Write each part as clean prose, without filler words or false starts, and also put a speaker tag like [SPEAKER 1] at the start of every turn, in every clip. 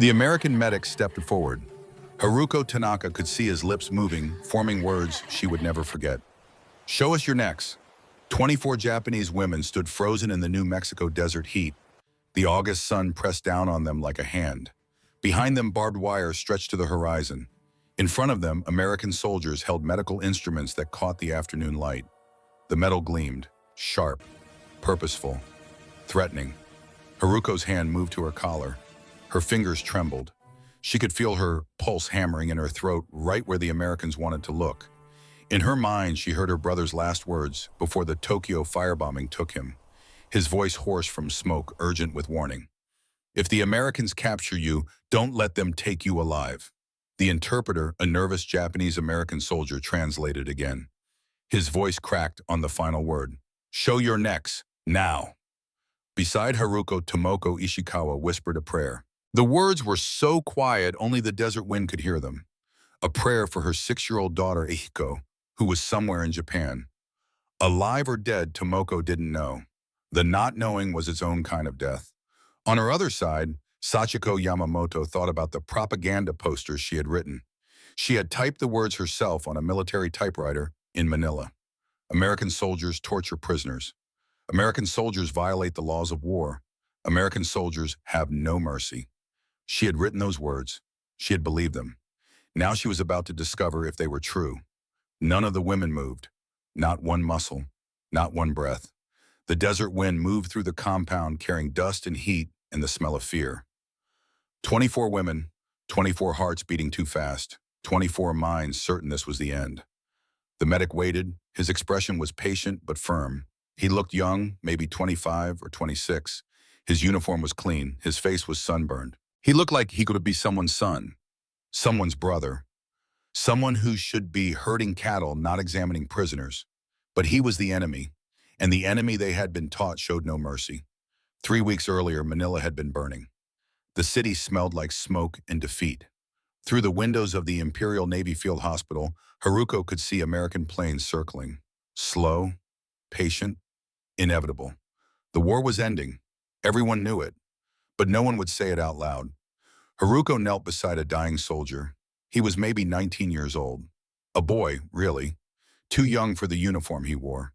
[SPEAKER 1] The American medic stepped forward. Haruko Tanaka could see his lips moving, forming words she would never forget. "Show us your necks." 24 Japanese women stood frozen in the New Mexico desert heat. The August sun pressed down on them like a hand. Behind them, barbed wire stretched to the horizon. In front of them, American soldiers held medical instruments that caught the afternoon light. The metal gleamed, sharp, purposeful, threatening. Haruko's hand moved to her collar. Her fingers trembled. She could feel her pulse hammering in her throat right where the Americans wanted to look. In her mind, she heard her brother's last words before the Tokyo firebombing took him. His voice hoarse from smoke, urgent with warning. "If the Americans capture you, don't let them take you alive." The interpreter, a nervous Japanese-American soldier, translated again. His voice cracked on the final word. "Show your necks, now." Beside Haruko, Tomoko Ishikawa whispered a prayer. The words were so quiet only the desert wind could hear them. A prayer for her 6-year-old daughter Ehiko, who was somewhere in Japan. Alive or dead, Tomoko didn't know. The not knowing was its own kind of death. On her other side, Sachiko Yamamoto thought about the propaganda posters she had written. She had typed the words herself on a military typewriter in Manila. American soldiers torture prisoners. American soldiers violate the laws of war. American soldiers have no mercy. She had written those words. She had believed them. Now she was about to discover if they were true. None of the women moved. Not one muscle. Not one breath. The desert wind moved through the compound carrying dust and heat and the smell of fear. 24 women, 24 hearts beating too fast, 24 minds certain this was the end. The medic waited. His expression was patient but firm. He looked young, maybe 25 or 26. His uniform was clean. His face was sunburned. He looked like he could be someone's son, someone's brother, someone who should be herding cattle, not examining prisoners. But he was the enemy, and the enemy they had been taught showed no mercy. 3 weeks earlier, Manila had been burning. The city smelled like smoke and defeat. Through the windows of the Imperial Navy Field Hospital, Haruko could see American planes circling. Slow, patient, inevitable. The war was ending. Everyone knew it, but no one would say it out loud. Haruko knelt beside a dying soldier. He was maybe 19 years old. A boy, really. Too young for the uniform he wore.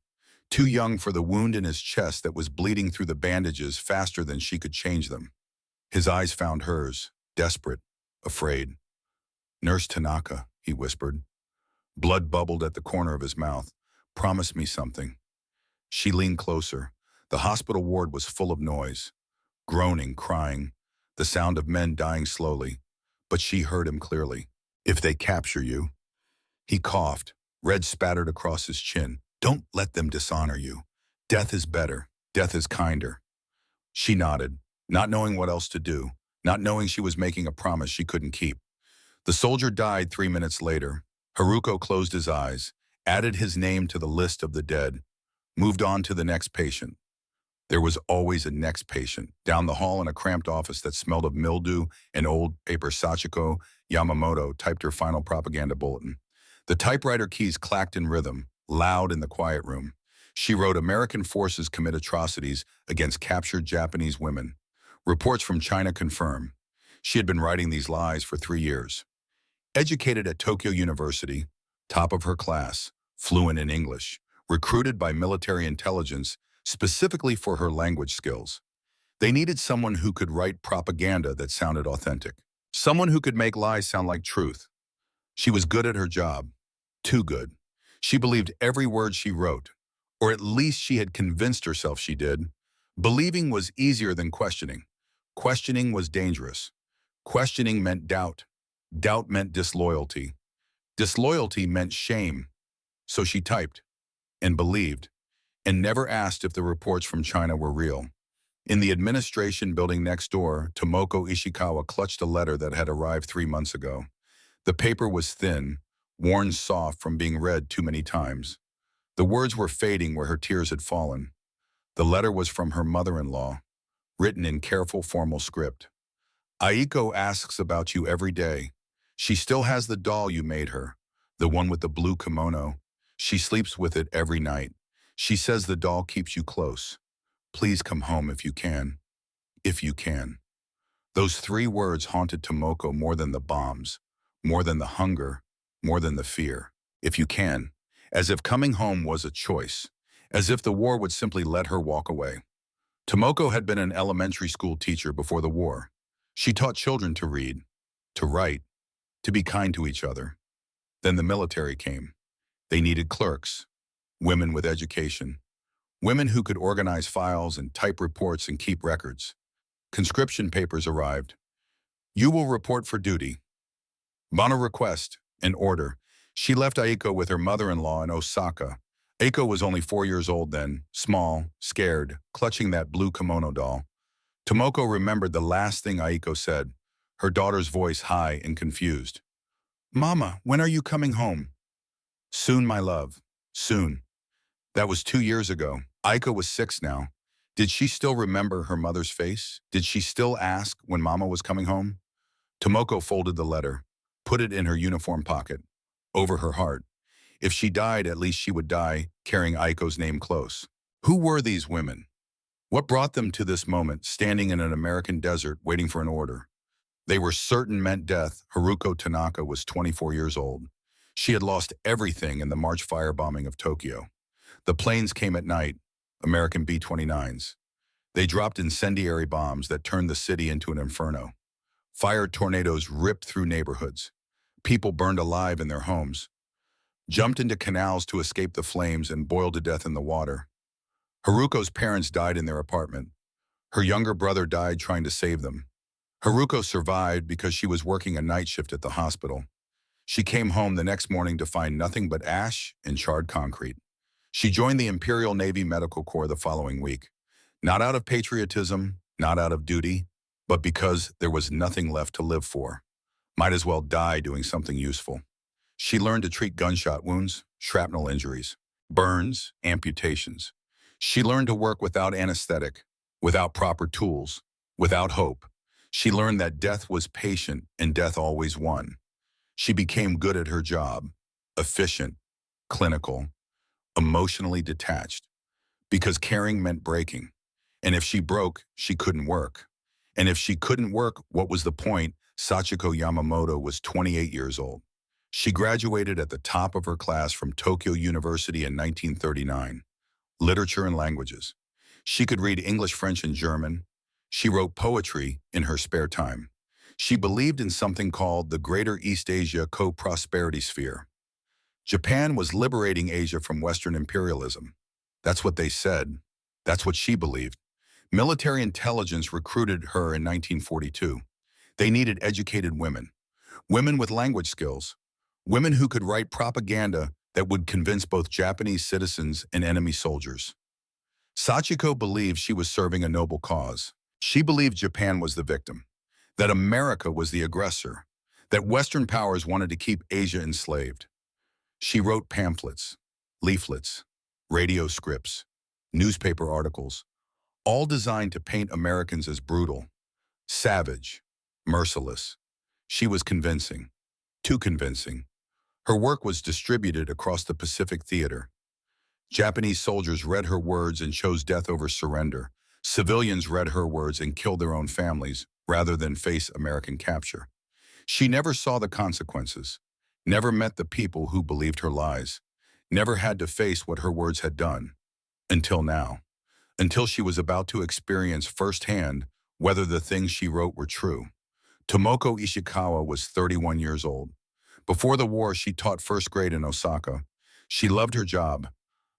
[SPEAKER 1] Too young for the wound in his chest that was bleeding through the bandages faster than she could change them. His eyes found hers, desperate, afraid. "Nurse Tanaka," he whispered. Blood bubbled at the corner of his mouth. "Promise me something." She leaned closer. The hospital ward was full of noise. Groaning, crying, the sound of men dying slowly. But she heard him clearly. "If they capture you." He coughed. Red spattered across his chin. "Don't let them dishonor you. Death is better. Death is kinder." She nodded, not knowing what else to do, not knowing she was making a promise she couldn't keep. The soldier died 3 minutes later. Haruko closed his eyes, added his name to the list of the dead, moved on to the next patient. There was always a next patient. Down the hall in a cramped office that smelled of mildew and old paper, Sachiko Yamamoto typed her final propaganda bulletin. The typewriter keys clacked in rhythm, loud in the quiet room. She wrote, "American forces commit atrocities against captured Japanese women. Reports from China confirm." She had been writing these lies for 3 years. Educated at Tokyo University, top of her class, fluent in English, recruited by military intelligence specifically for her language skills. They needed someone who could write propaganda that sounded authentic. Someone who could make lies sound like truth. She was good at her job. Too good. She believed every word she wrote, or at least she had convinced herself she did. Believing was easier than questioning. Questioning was dangerous. Questioning meant doubt. Doubt meant disloyalty. Disloyalty meant shame. So she typed and believed and never asked if the reports from China were real. In the administration building next door, Tomoko Ishikawa clutched a letter that had arrived 3 months ago. The paper was thin, worn soft from being read too many times. The words were fading where her tears had fallen. The letter was from her mother-in-law, written in careful formal script. "Aiko asks about you every day. She still has the doll you made her, the one with the blue kimono. She sleeps with it every night. She says the doll keeps you close. Please come home if you can. If you can." Those three words haunted Tomoko more than the bombs, more than the hunger, more than the fear. If you can. As if coming home was a choice. As if the war would simply let her walk away. Tomoko had been an elementary school teacher before the war. She taught children to read, to write, to be kind to each other. Then the military came. They needed clerks, women with education, women who could organize files and type reports and keep records. Conscription papers arrived. You will report for duty. On a request, an order, she left Aiko with her mother-in-law in Osaka. Aiko was only 4 years old then, small, scared, clutching that blue kimono doll. Tomoko remembered the last thing Aiko said, her daughter's voice high and confused. Mama, when are you coming home? Soon, my love. Soon. That was 2 years ago. Aiko was 6 now. Did she still remember her mother's face? Did she still ask when Mama was coming home? Tomoko folded the letter, put it in her uniform pocket, over her heart. If she died, at least she would die carrying Aiko's name close. Who were these women? What brought them to this moment, standing in an American desert waiting for an order? They were certain meant death. Haruko Tanaka was 24 years old. She had lost everything in the March firebombing of Tokyo. The planes came at night, American B-29s. They dropped incendiary bombs that turned the city into an inferno. Fire tornadoes ripped through neighborhoods. People burned alive in their homes, jumped into canals to escape the flames and boiled to death in the water. Haruko's parents died in their apartment. Her younger brother died trying to save them. Haruko survived because she was working a night shift at the hospital. She came home the next morning to find nothing but ash and charred concrete. She joined the Imperial Navy Medical Corps the following week. Not out of patriotism, not out of duty, but because there was nothing left to live for. Might as well die doing something useful. She learned to treat gunshot wounds, shrapnel injuries, burns, amputations. She learned to work without anesthetic, without proper tools, without hope. She learned that death was patient and death always won. She became good at her job, efficient, clinical, emotionally detached, because caring meant breaking. And if she broke, she couldn't work. And if she couldn't work, what was the point? Sachiko Yamamoto was 28 years old. She graduated at the top of her class from Tokyo University in 1939. Literature and languages. She could read English, French, and German. She wrote poetry in her spare time. She believed in something called the Greater East Asia Co-Prosperity Sphere. Japan was liberating Asia from Western imperialism. That's what they said. That's what she believed. Military intelligence recruited her in 1942. They needed educated women, women with language skills, women who could write propaganda that would convince both Japanese citizens and enemy soldiers. Sachiko believed she was serving a noble cause. She believed Japan was the victim, that America was the aggressor, that Western powers wanted to keep Asia enslaved. She wrote pamphlets, leaflets, radio scripts, newspaper articles, all designed to paint Americans as brutal, savage, merciless. She was convincing, too convincing. Her work was distributed across the Pacific Theater. Japanese soldiers read her words and chose death over surrender. Civilians read her words and killed their own families rather than face American capture. She never saw the consequences, never met the people who believed her lies, never had to face what her words had done. Until now. Until she was about to experience firsthand whether the things she wrote were true. Tomoko Ishikawa was 31 years old. Before the war, she taught first grade in Osaka. She loved her job,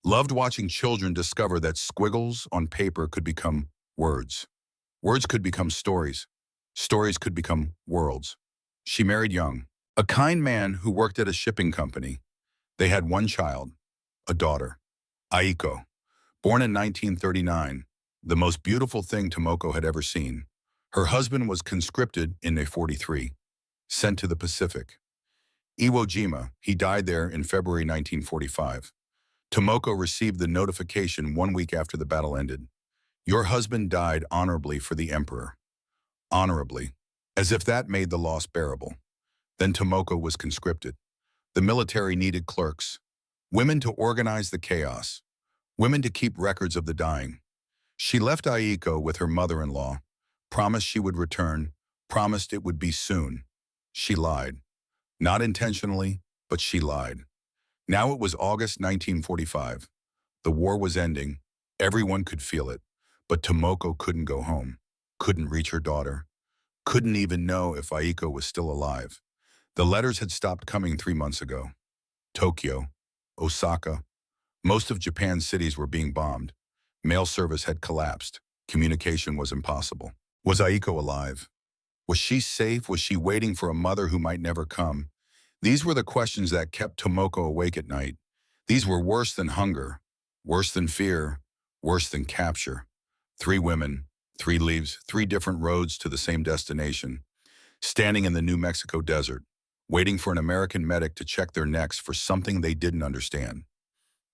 [SPEAKER 1] loved watching children discover that squiggles on paper could become words. Words could become stories. Stories could become worlds. She married young, a kind man who worked at a shipping company. They had one child, a daughter, Aiko. Born in 1939, the most beautiful thing Tomoko had ever seen. Her husband was conscripted in 1943, sent to the Pacific. Iwo Jima, he died there in February 1945. Tomoko received the notification 1 week after the battle ended. Your husband died honorably for the emperor. Honorably, as if that made the loss bearable. Then Tomoko was conscripted. The military needed clerks, women to organize the chaos, women to keep records of the dying. She left Aiko with her mother-in-law, promised she would return, promised it would be soon. She lied. Not intentionally, but she lied. Now it was August 1945. The war was ending. Everyone could feel it. But Tomoko couldn't go home, couldn't reach her daughter, couldn't even know if Aiko was still alive. The letters had stopped coming 3 months ago. Tokyo, Osaka, most of Japan's cities were being bombed. Mail service had collapsed. Communication was impossible. Was Aiko alive? Was she safe? Was she waiting for a mother who might never come? These were the questions that kept Tomoko awake at night. These were worse than hunger, worse than fear, worse than capture. 3 women, 3 leaves, 3 different roads to the same destination, standing in the New Mexico desert, waiting for an American medic to check their necks for something they didn't understand.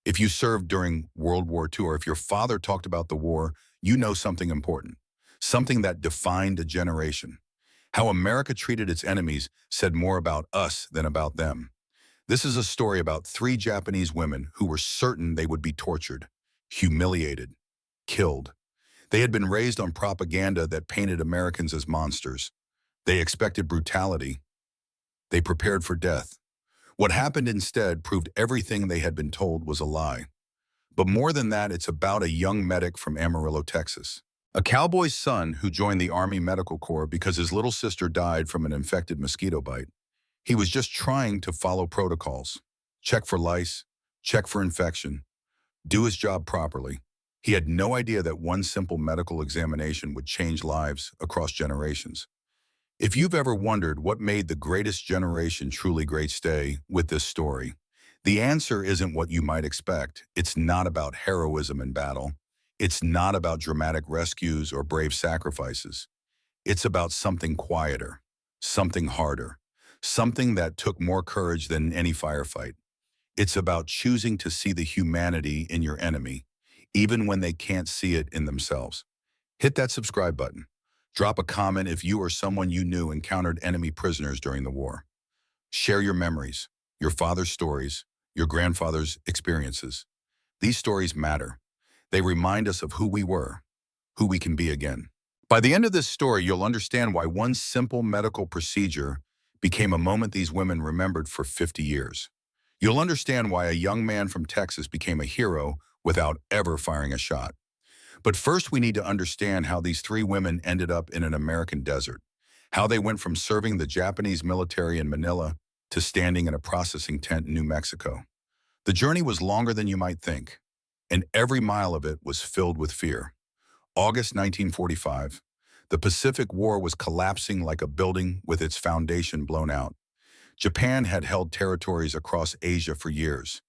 [SPEAKER 1] If you served during World War II, or if your father talked about the war, you know something important, something that defined a generation. How America treated its enemies said more about us than about them. This is a story about 3 Japanese women who were certain they would be tortured, humiliated, killed. They had been raised on propaganda that painted Americans as monsters. They expected brutality. They prepared for death. What happened instead proved everything they had been told was a lie. But more than that, it's about a young medic from Amarillo, Texas. A cowboy's son who joined the Army Medical Corps because his little sister died from an infected mosquito bite. He was just trying to follow protocols. Check for lice, check for infection, do his job properly. He had no idea that one simple medical examination would change lives across generations. If you've ever wondered what made the greatest generation truly great, stay with this story. The answer isn't what you might expect. It's not about heroism in battle. It's not about dramatic rescues or brave sacrifices. It's about something quieter, something harder, something that took more courage than any firefight. It's about choosing to see the humanity in your enemy, even when they can't see it in themselves. Hit that subscribe button. Drop a comment if you or someone you knew encountered enemy prisoners during the war. Share your memories, your father's stories, your grandfather's experiences. These stories matter. They remind us of who we were, who we can be again. By the end of this story, you'll understand why one simple medical procedure became a moment these women remembered for 50 years. You'll understand why a young man from Texas became a hero without ever firing a shot. But first, we need to understand how these 3 women ended up in an American desert, how they went from serving the Japanese military in Manila to standing in a processing tent in New Mexico. The journey was longer than you might think, and every mile of it was filled with fear. August 1945, the Pacific War was collapsing like a building with its foundation blown out. Japan had held territories across Asia for years.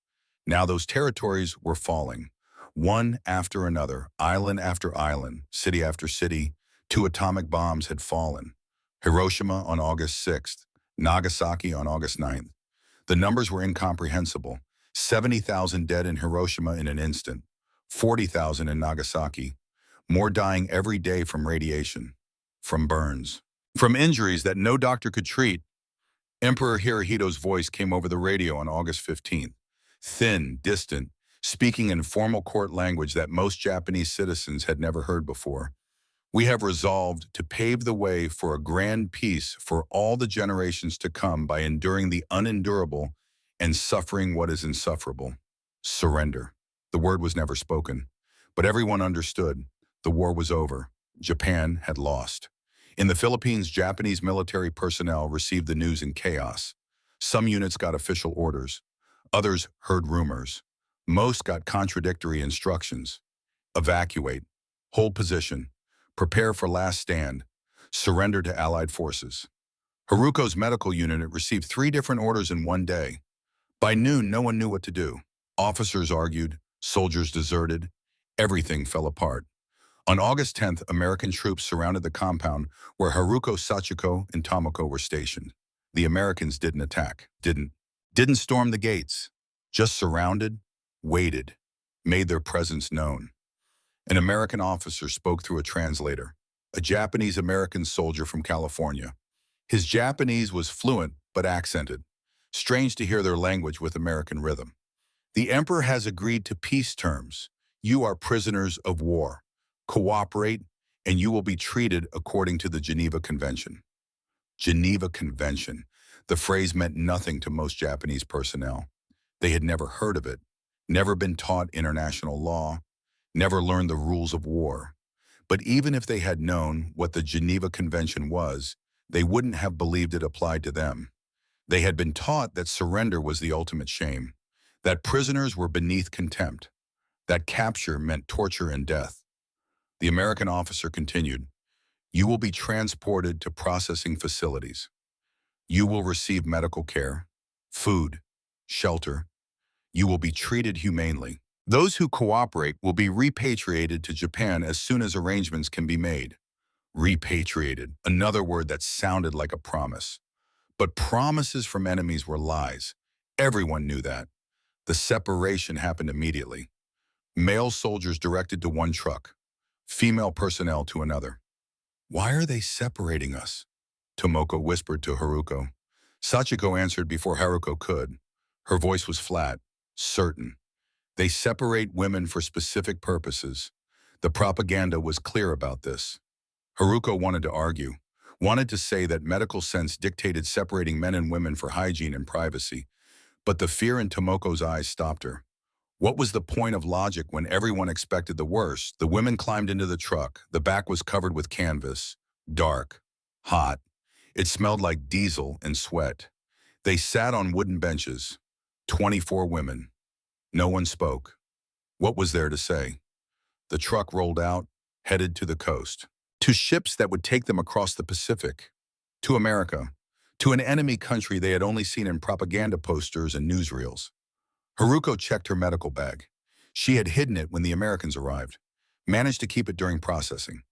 [SPEAKER 1] Now those territories were falling. One after another, island after island, city after city, 2 atomic bombs had fallen. Hiroshima on August 6th, Nagasaki on August 9th. The numbers were incomprehensible. 70,000 dead in Hiroshima in an instant, 40,000 in Nagasaki. More dying every day from radiation, from burns, from injuries that no doctor could treat. Emperor Hirohito's voice came over the radio on August 15th, thin, distant, speaking in formal court language that most Japanese citizens had never heard before. We have resolved to pave the way for a grand peace for all the generations to come by enduring the unendurable and suffering what is insufferable. Surrender. The word was never spoken, but everyone understood. The war was over. Japan had lost. In the Philippines, Japanese military personnel received the news in chaos. Some units got official orders. Others heard rumors. Most got contradictory instructions. Evacuate. Hold position. Prepare for last stand. Surrender to Allied forces. Haruko's medical unit received 3 different orders in one day. By noon, no one knew what to do. Officers argued. Soldiers deserted. Everything fell apart. On August 10th, American troops surrounded the compound where Haruko, Sachiko, and Tomoko were stationed. The Americans didn't attack, didn't storm the gates, just surrounded, waited, made their presence known. An American officer spoke through a translator, a Japanese-American soldier from California. His Japanese was fluent but accented. Strange to hear their language with American rhythm. The emperor has agreed to peace terms. You are prisoners of war. Cooperate, and you will be treated according to the Geneva Convention. Geneva Convention. The phrase meant nothing to most Japanese personnel. They had never heard of it, never been taught international law, never learned the rules of war. But even if they had known what the Geneva Convention was, they wouldn't have believed it applied to them. They had been taught that surrender was the ultimate shame, that prisoners were beneath contempt, that capture meant torture and death. The American officer continued, "You will be transported to processing facilities. You will receive medical care, food, shelter. You will be treated humanely. Those who cooperate will be repatriated to Japan as soon as arrangements can be made." Repatriated, another word that sounded like a promise. But promises from enemies were lies. Everyone knew that. The separation happened immediately. Male soldiers directed to one truck, female personnel to another. "Why are they separating us?" Tomoko whispered to Haruko. Sachiko answered before Haruko could. Her voice was flat, certain. "They separate women for specific purposes. The propaganda was clear about this." Haruko wanted to argue, wanted to say that medical sense dictated separating men and women for hygiene and privacy, but the fear in Tomoko's eyes stopped her. What was the point of logic when everyone expected the worst? The women climbed into the truck. The back was covered with canvas, dark, hot. It smelled like diesel and sweat. They sat on wooden benches, 24 women. No one spoke. What was there to say? The truck rolled out, headed to the coast, to ships that would take them across the Pacific, to America, to an enemy country they had only seen in propaganda posters and newsreels. Haruko checked her medical bag. She had hidden it when the Americans arrived, managed to keep it during processing.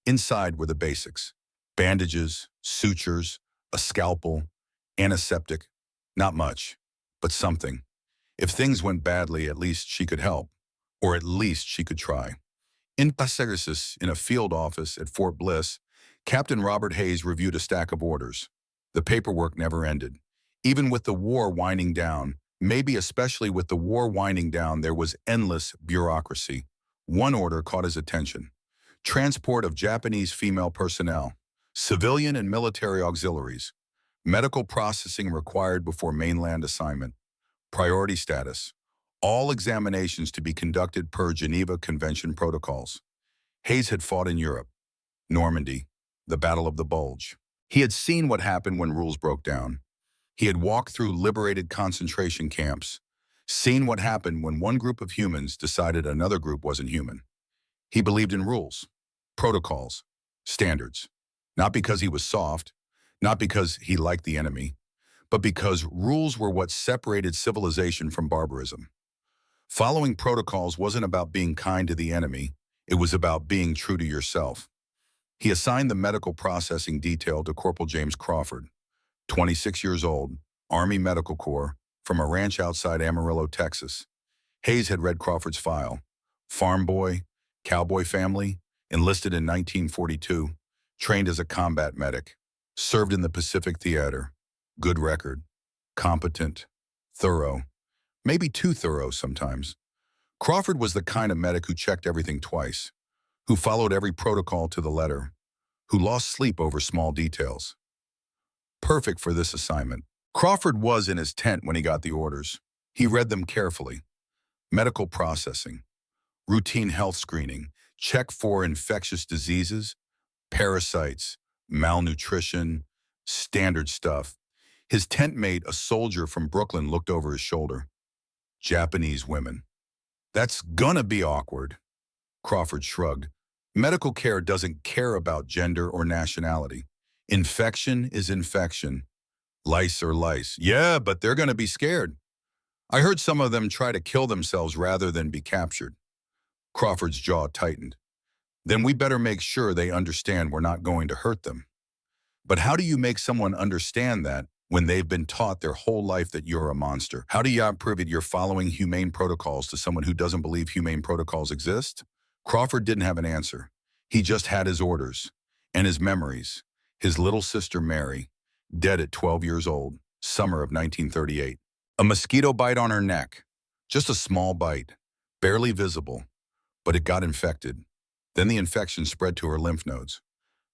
[SPEAKER 1] Inside were the basics: bandages, sutures, a scalpel, antiseptic. Not much, but something. If things went badly, at least she could help, or at least she could try. In Paseresis, in a field office at Fort Bliss, Captain Robert Hayes reviewed a stack of orders. The paperwork never ended. Even with the war winding down, maybe especially with the war winding down, there was endless bureaucracy. One order caught his attention: transport of Japanese female personnel, civilian and military auxiliaries, medical processing required before mainland assignment, priority status, all examinations to be conducted per Geneva Convention protocols. Hayes had fought in Europe, Normandy, the Battle of the Bulge. He had seen what happened when rules broke down. He had walked through liberated concentration camps, seen what happened when one group of humans decided another group wasn't human. He believed in rules, protocols, standards, not because he was soft, not because he liked the enemy, but because rules were what separated civilization from barbarism. Following protocols wasn't about being kind to the enemy, it was about being true to yourself. He assigned the medical processing detail to Corporal James Crawford, 26 years old, Army Medical Corps, from a ranch outside Amarillo, Texas. Hayes had read Crawford's file. Farm boy, cowboy family, enlisted in 1942, trained as a combat medic, served in the Pacific Theater. Good record, competent, thorough, maybe too thorough sometimes. Crawford was the kind of medic who checked everything twice, who followed every protocol to the letter, who lost sleep over small details. Perfect for this assignment. Crawford was in his tent when he got the orders. He read them carefully. Medical processing, routine health screening, check for infectious diseases, parasites, malnutrition, standard stuff. His tent mate, a soldier from Brooklyn, looked over his shoulder. Japanese women. That's gonna be awkward. Crawford shrugged. Medical care doesn't care about gender or nationality. Infection is infection. Lice are lice. Yeah, but they're gonna be scared. I heard some of them try to kill themselves rather than be captured. Crawford's jaw tightened. Then we better make sure they understand we're not going to hurt them. But how do you make someone understand that when they've been taught their whole life that you're a monster? How do you prove that you're following humane protocols to someone who doesn't believe humane protocols exist? Crawford didn't have an answer. He just had his orders and his memories. His little sister Mary, dead at 12 years old, summer of 1938. A mosquito bite on her neck. Just a small bite, barely visible, but it got infected. Then the infection spread to her lymph nodes.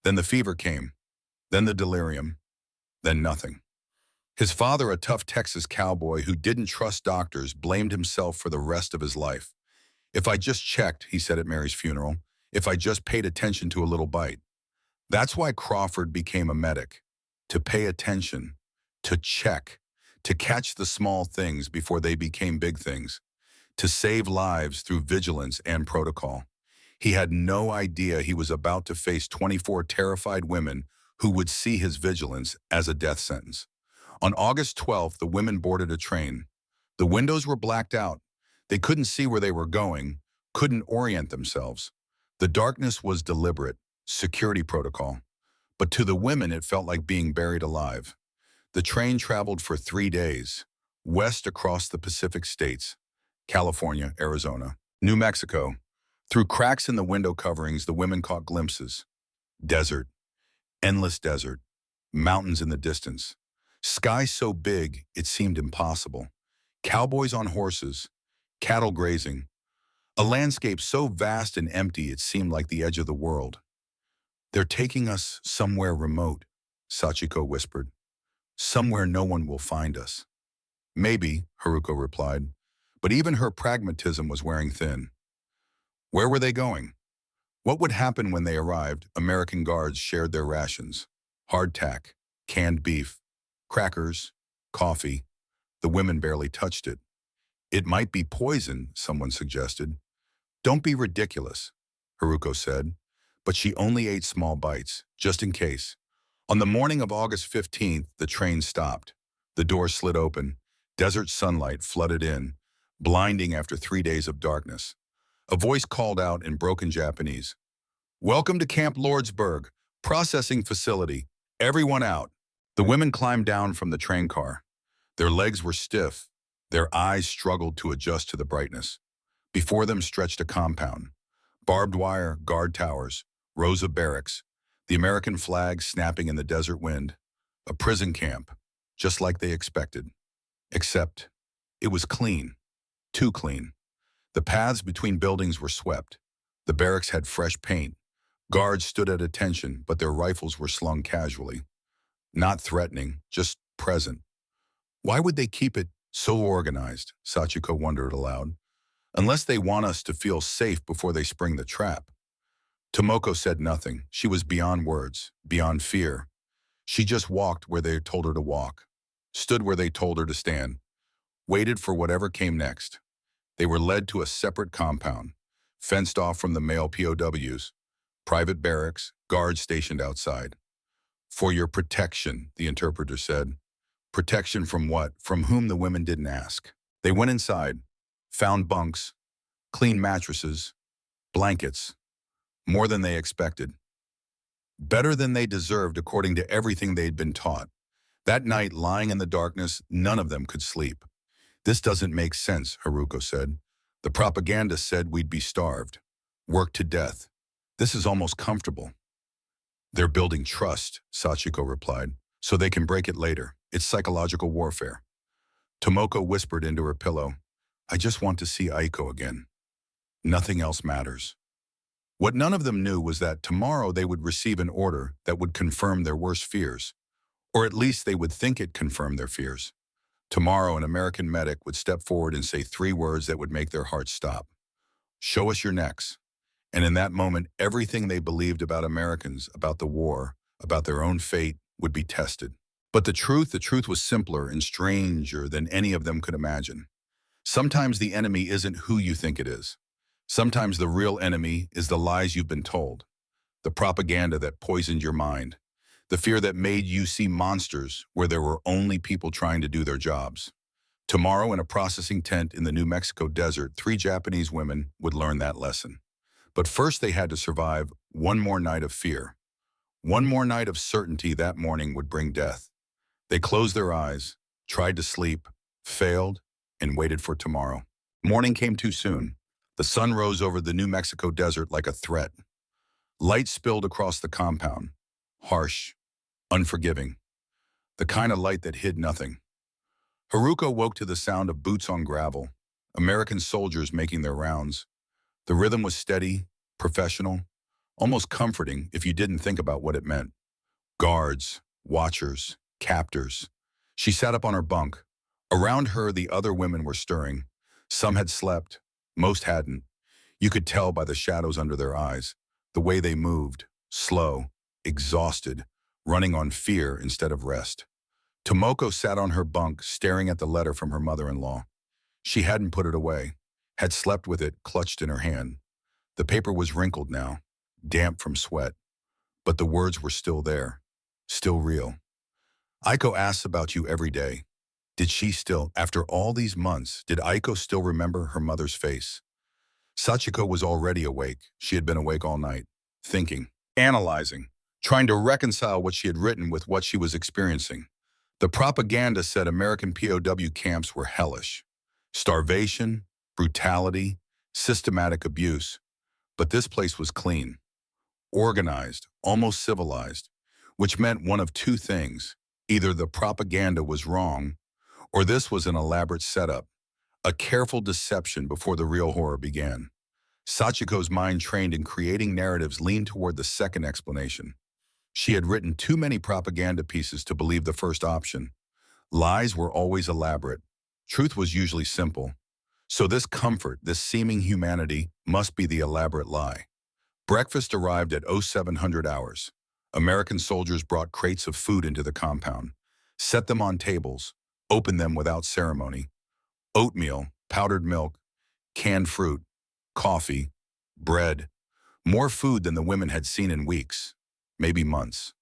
[SPEAKER 1] Then the fever came. Then the delirium. Then nothing. His father, a tough Texas cowboy who didn't trust doctors, blamed himself for the rest of his life. "If I just checked," he said at Mary's funeral, "if I just paid attention to a little bite." That's why Crawford became a medic. To pay attention, to check, to catch the small things before they became big things, to save lives through vigilance and protocol. He had no idea he was about to face 24 terrified women who would see his vigilance as a death sentence. On August 12th, the women boarded a train. The windows were blacked out. They couldn't see where they were going, couldn't orient themselves. The darkness was deliberate, security protocol. But to the women, it felt like being buried alive. The train traveled for 3 days, west across the Pacific states, California, Arizona, New Mexico. Through cracks in the window coverings, the women caught glimpses. Desert, endless desert, mountains in the distance. Sky so big, it seemed impossible. Cowboys on horses, cattle grazing. A landscape so vast and empty, it seemed like the edge of the world. "They're taking us somewhere remote," Sachiko whispered. "Somewhere no one will find us." "Maybe," Haruko replied, but even her pragmatism was wearing thin. Where were they going? What would happen when they arrived? American guards shared their rations. Hardtack, canned beef, crackers, coffee. The women barely touched it. "It might be poison," someone suggested. "Don't be ridiculous," Haruko said, but she only ate small bites, just in case. On the morning of August 15th, the train stopped. The door slid open. Desert sunlight flooded in, blinding after 3 days of darkness. A voice called out in broken Japanese, "Welcome to Camp Lordsburg, processing facility. Everyone out." The women climbed down from the train car. Their legs were stiff. Their eyes struggled to adjust to the brightness. Before them stretched a compound. Barbed wire, guard towers, rows of barracks, the American flag snapping in the desert wind. A prison camp, just like they expected. Except, it was clean. Too clean. The paths between buildings were swept. The barracks had fresh paint. Guards stood at attention, but their rifles were slung casually. Not threatening, just present. Why would they keep it so organized? Sachiko wondered aloud. Unless they want us to feel safe before they spring the trap. Tomoko said nothing. She was beyond words, beyond fear. She just walked where they told her to walk, stood where they told her to stand, waited for whatever came next. They were led to a separate compound, fenced off from the male POWs, private barracks, guards stationed outside. "For your protection," the interpreter said. Protection from what? From whom the women didn't ask. They went inside, found bunks, clean mattresses, blankets, more than they expected. Better than they deserved according to everything they'd been taught. That night, lying in the darkness, none of them could sleep. "This doesn't make sense," Haruko said. "The propaganda said we'd be starved, worked to death. This is almost comfortable." "They're building trust," Sachiko replied, "so they can break it later. It's psychological warfare." Tomoko whispered into her pillow, "I just want to see Aiko again. Nothing else matters." What none of them knew was that tomorrow they would receive an order that would confirm their worst fears, or at least they would think it confirmed their fears. Tomorrow, an American medic would step forward and say 3 words that would make their hearts stop. "Show us your necks." And in that moment, everything they believed about Americans, about the war, about their own fate, would be tested. But the truth was simpler and stranger than any of them could imagine. Sometimes the enemy isn't who you think it is. Sometimes the real enemy is the lies you've been told, the propaganda that poisoned your mind, the fear that made you see monsters where there were only people trying to do their jobs. Tomorrow, in a processing tent in the New Mexico desert, 3 Japanese women would learn that lesson. But first they had to survive one more night of fear. One more night of certainty that morning would bring death. They closed their eyes, tried to sleep, failed, and waited for tomorrow. Morning came too soon. The sun rose over the New Mexico desert like a threat. Light spilled across the compound, harsh, unforgiving, the kind of light that hid nothing. Haruko woke to the sound of boots on gravel, American soldiers making their rounds. The rhythm was steady, professional, almost comforting if you didn't think about what it meant. Guards, watchers, Captors. She sat up on her bunk. Around her, the other women were stirring. Some had slept. Most hadn't. You could tell by the shadows under their eyes, the way they moved, slow, exhausted, running on fear instead of rest. Tomoko sat on her bunk, staring at the letter from her mother-in-law. She hadn't put it away, had slept with it clutched in her hand. The paper was wrinkled now, damp from sweat, but the words were still there, still real. Aiko asks about you every day. Did she still, after all these months, did Aiko still remember her mother's face? Sachiko was already awake. She had been awake all night, thinking, analyzing, trying to reconcile what she had written with what she was experiencing. The propaganda said American POW camps were hellish. Starvation, brutality, systematic abuse. But this place was clean, organized, almost civilized, which meant one of two things. Either the propaganda was wrong, or this was an elaborate setup, a careful deception before the real horror began. Sachiko's mind trained in creating narratives leaned toward the second explanation. She had written too many propaganda pieces to believe the first option. Lies were always elaborate. Truth was usually simple. So this comfort, this seeming humanity, must be the elaborate lie. Breakfast arrived at 0700 hours. American soldiers brought crates of food into the compound, set them on tables, opened them without ceremony. Oatmeal, powdered milk, canned fruit, coffee, bread, more food than the women had seen in weeks, maybe months.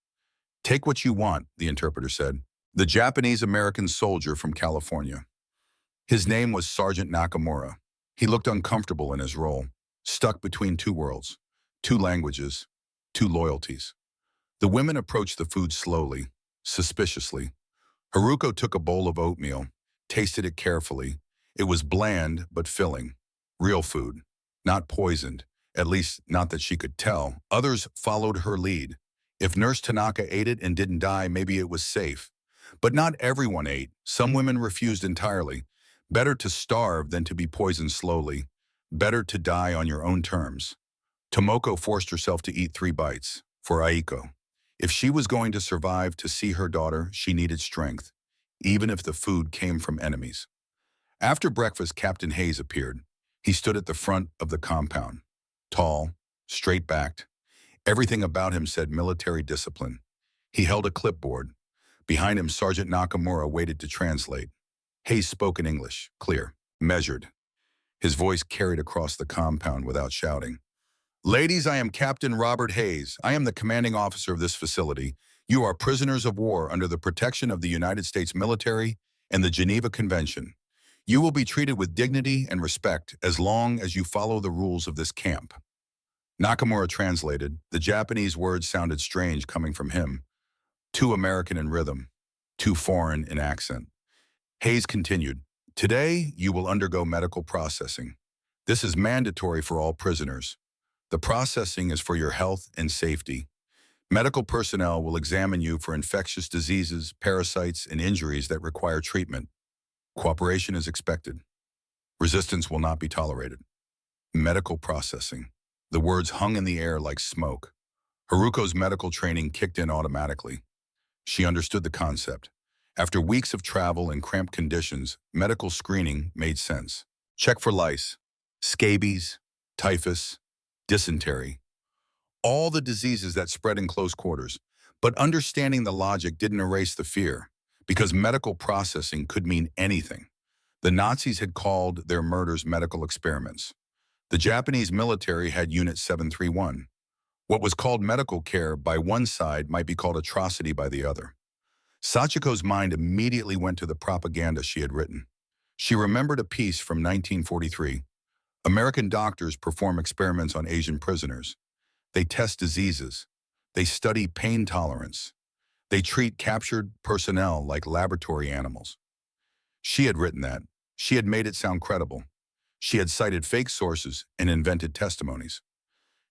[SPEAKER 1] Take what you want, the interpreter said. The Japanese-American soldier from California. His name was Sergeant Nakamura. He looked uncomfortable in his role, stuck between two worlds, two languages, two loyalties. The women approached the food slowly, suspiciously. Haruko took a bowl of oatmeal, tasted it carefully. It was bland but filling. Real food, not poisoned, at least not that she could tell. Others followed her lead. If Nurse Tanaka ate it and didn't die, maybe it was safe. But not everyone ate. Some women refused entirely. Better to starve than to be poisoned slowly. Better to die on your own terms. Tomoko forced herself to eat 3 bites, for Aiko. If she was going to survive to see her daughter, she needed strength, even if the food came from enemies. After breakfast, Captain Hayes appeared. He stood at the front of the compound. Tall, straight-backed. Everything about him said military discipline. He held a clipboard. Behind him, Sergeant Nakamura waited to translate. Hayes spoke in English, clear, measured. His voice carried across the compound without shouting. Ladies, I am Captain Robert Hayes. I am the commanding officer of this facility. You are prisoners of war under the protection of the United States military and the Geneva Convention. You will be treated with dignity and respect as long as you follow the rules of this camp. Nakamura translated. The Japanese words sounded strange coming from him. Too American in rhythm, too foreign in accent. Hayes continued, today you will undergo medical processing. This is mandatory for all prisoners. The processing is for your health and safety. Medical personnel will examine you for infectious diseases, parasites, and injuries that require treatment. Cooperation is expected. Resistance will not be tolerated. Medical processing. The words hung in the air like smoke. Haruko's medical training kicked in automatically. She understood the concept. After weeks of travel in cramped conditions, medical screening made sense. Check for lice, scabies, typhus, dysentery. All the diseases that spread in close quarters. But understanding the logic didn't erase the fear, because medical processing could mean anything. The Nazis had called their murders medical experiments. The Japanese military had Unit 731. What was called medical care by one side might be called atrocity by the other. Sachiko's mind immediately went to the propaganda she had written. She remembered a piece from 1943. American doctors perform experiments on Asian prisoners. They test diseases. They study pain tolerance. They treat captured personnel like laboratory animals. She had written that. She had made it sound credible. She had cited fake sources and invented testimonies.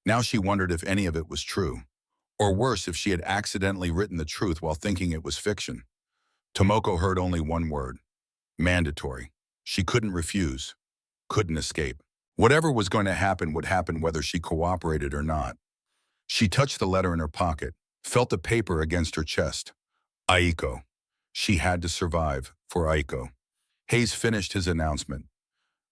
[SPEAKER 1] Now she wondered if any of it was true. Or worse, if she had accidentally written the truth while thinking it was fiction. Tomoko heard only one word. Mandatory. She couldn't refuse. Couldn't escape. Whatever was going to happen would happen whether she cooperated or not. She touched the letter in her pocket, felt the paper against her chest. Aiko. She had to survive for Aiko. Hayes finished his announcement.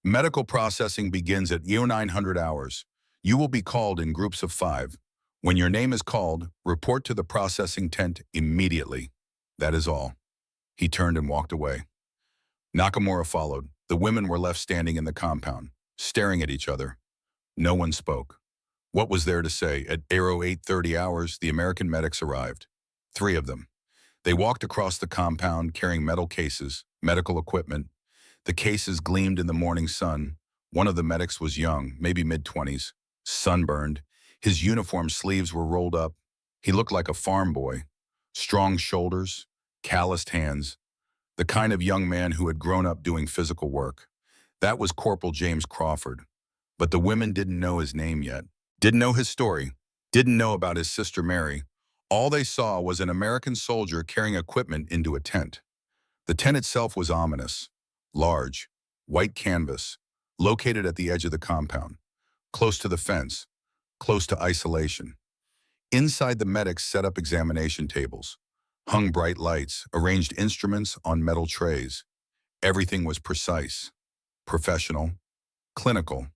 [SPEAKER 1] Medical processing begins at 900 hours. You will be called in groups of 5. When your name is called, report to the processing tent immediately. That is all. He turned and walked away. Nakamura followed. The women were left standing in the compound, staring at each other. No one spoke. What was there to say? At 8:30 hours, the American medics arrived. 3 of them. They walked across the compound carrying metal cases, medical equipment. The cases gleamed in the morning sun. One of the medics was young, maybe mid-20s, sunburned. His uniform sleeves were rolled up. He looked like a farm boy. Strong shoulders, calloused hands. The kind of young man who had grown up doing physical work. That was Corporal James Crawford. But the women didn't know his name yet, didn't know his story, didn't know about his sister Mary. All they saw was an American soldier carrying equipment into a tent. The tent itself was ominous, large, white canvas, located at the edge of the compound, close to the fence, close to isolation. Inside, the medics set up examination tables, hung bright lights, arranged instruments on metal trays. Everything was precise, professional, clinical.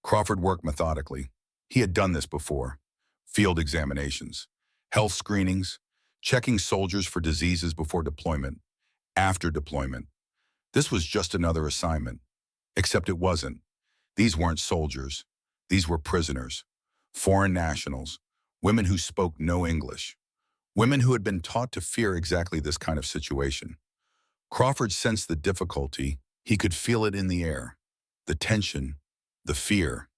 [SPEAKER 1] Crawford worked methodically. He had done this before. Field examinations, health screenings, checking soldiers for diseases before deployment, after deployment. This was just another assignment. Except it wasn't. These weren't soldiers. These were prisoners, foreign nationals, women who spoke no English, women who had been taught to fear exactly this kind of situation. Crawford sensed the difficulty. He could feel it in the air, the tension, the fear.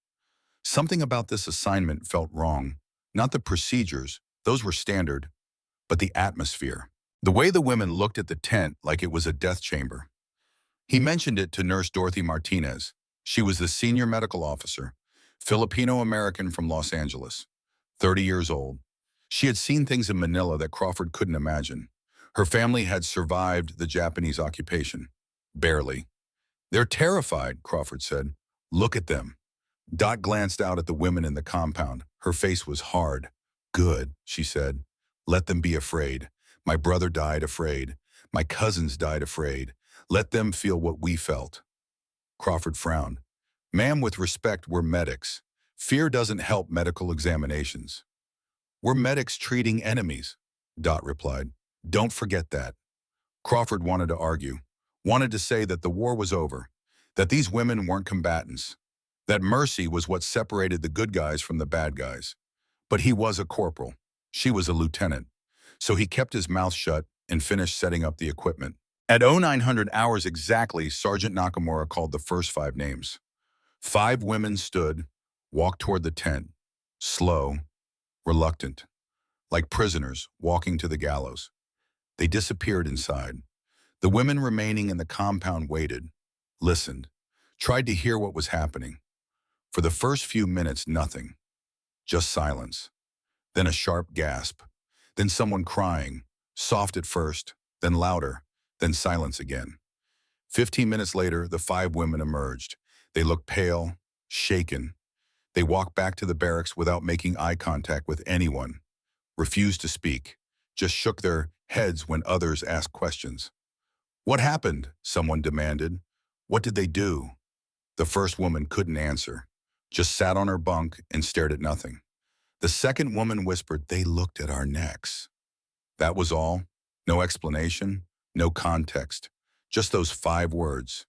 [SPEAKER 1] Something about this assignment felt wrong. Not the procedures, those were standard, but the atmosphere. The way the women looked at the tent like it was a death chamber. He mentioned it to Nurse Dorothy Martinez. She was the senior medical officer, Filipino-American from Los Angeles, 30 years old. She had seen things in Manila that Crawford couldn't imagine. Her family had survived the Japanese occupation. Barely. They're terrified, Crawford said. Look at them. Dot glanced out at the women in the compound. Her face was hard. Good, she said. Let them be afraid. My brother died afraid. My cousins died afraid. Let them feel what we felt. Crawford frowned. Ma'am, with respect, we're medics. Fear doesn't help medical examinations. We're medics treating enemies, Dot replied. Don't forget that. Crawford wanted to argue, wanted to say that the war was over, that these women weren't combatants, that mercy was what separated the good guys from the bad guys. But he was a corporal. She was a lieutenant. So he kept his mouth shut and finished setting up the equipment. At 0900 hours exactly, Sergeant Nakamura called the first 5 names. 5 women stood, walked toward the tent, slow, reluctant, like prisoners walking to the gallows. They disappeared inside. The women remaining in the compound waited, listened, tried to hear what was happening. For the first few minutes, nothing, just silence. Then a sharp gasp, then someone crying, soft at first, then louder, then silence again. 15 minutes later, the 5 women emerged. They looked pale, shaken. They walked back to the barracks without making eye contact with anyone, refused to speak, just shook their heads when others asked questions. What happened? Someone demanded. What did they do? The first woman couldn't answer, just sat on her bunk and stared at nothing. The second woman whispered, they looked at our necks. That was all. No explanation, no context, just those 5 words.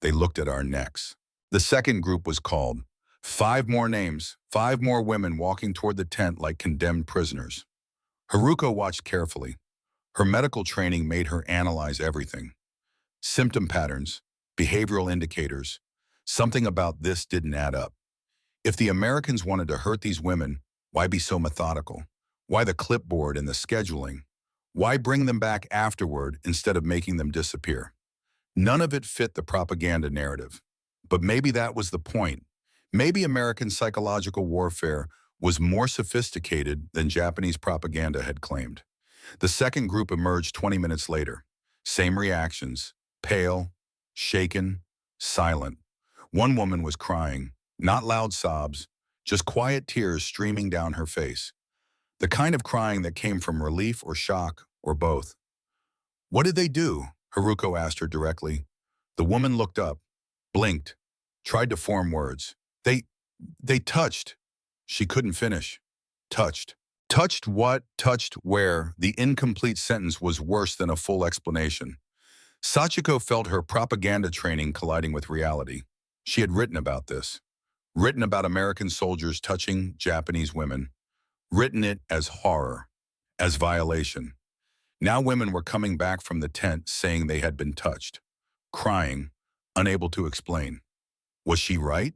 [SPEAKER 1] They looked at our necks. The second group was called. 5 more names, 5 more women walking toward the tent like condemned prisoners. Haruko watched carefully. Her medical training made her analyze everything. Symptom patterns, behavioral indicators. Something about this didn't add up. If the Americans wanted to hurt these women, why be so methodical? Why the clipboard and the scheduling? Why bring them back afterward instead of making them disappear? None of it fit the propaganda narrative. But maybe that was the point. Maybe American psychological warfare was more sophisticated than Japanese propaganda had claimed. The second group emerged 20 minutes later. Same reactions, pale, shaken, silent. One woman was crying, not loud sobs, just quiet tears streaming down her face. The kind of crying that came from relief or shock or both. What did they do? Haruko asked her directly. The woman looked up, blinked, tried to form words. They, they touched. She couldn't finish. Touched. Touched what? Touched where? The incomplete sentence was worse than a full explanation. Sachiko felt her propaganda training colliding with reality. She had written about this. Written about American soldiers touching Japanese women. Written it as horror, as violation. Now women were coming back from the tent saying they had been touched. Crying, unable to explain. Was she right?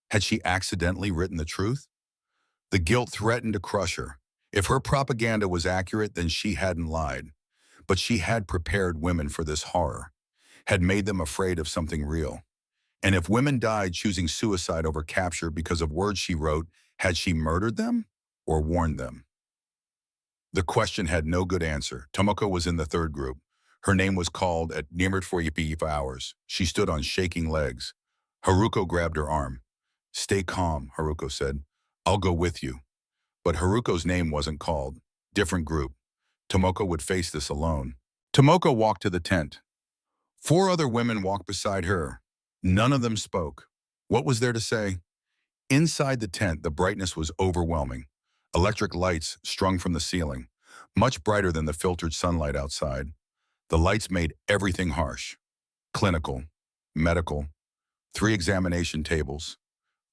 [SPEAKER 1] Had she accidentally written the truth? The guilt threatened to crush her. If her propaganda was accurate, then she hadn't lied. But she had prepared women for this horror, had made them afraid of something real. And if women died choosing suicide over capture because of words she wrote, had she murdered them or warned them? The question had no good answer. Tomoko was in the third group. Her name was called at WW2 Archives. She stood on shaking legs. Haruko grabbed her arm. Stay calm, Haruko said. I'll go with you. But Haruko's name wasn't called. Different group. Tomoko would face this alone. Tomoko walked to the tent. 4 other women walked beside her. None of them spoke. What was there to say? Inside the tent, the brightness was overwhelming. Electric lights strung from the ceiling, much brighter than the filtered sunlight outside. The lights made everything harsh. Clinical, medical, 3 examination tables,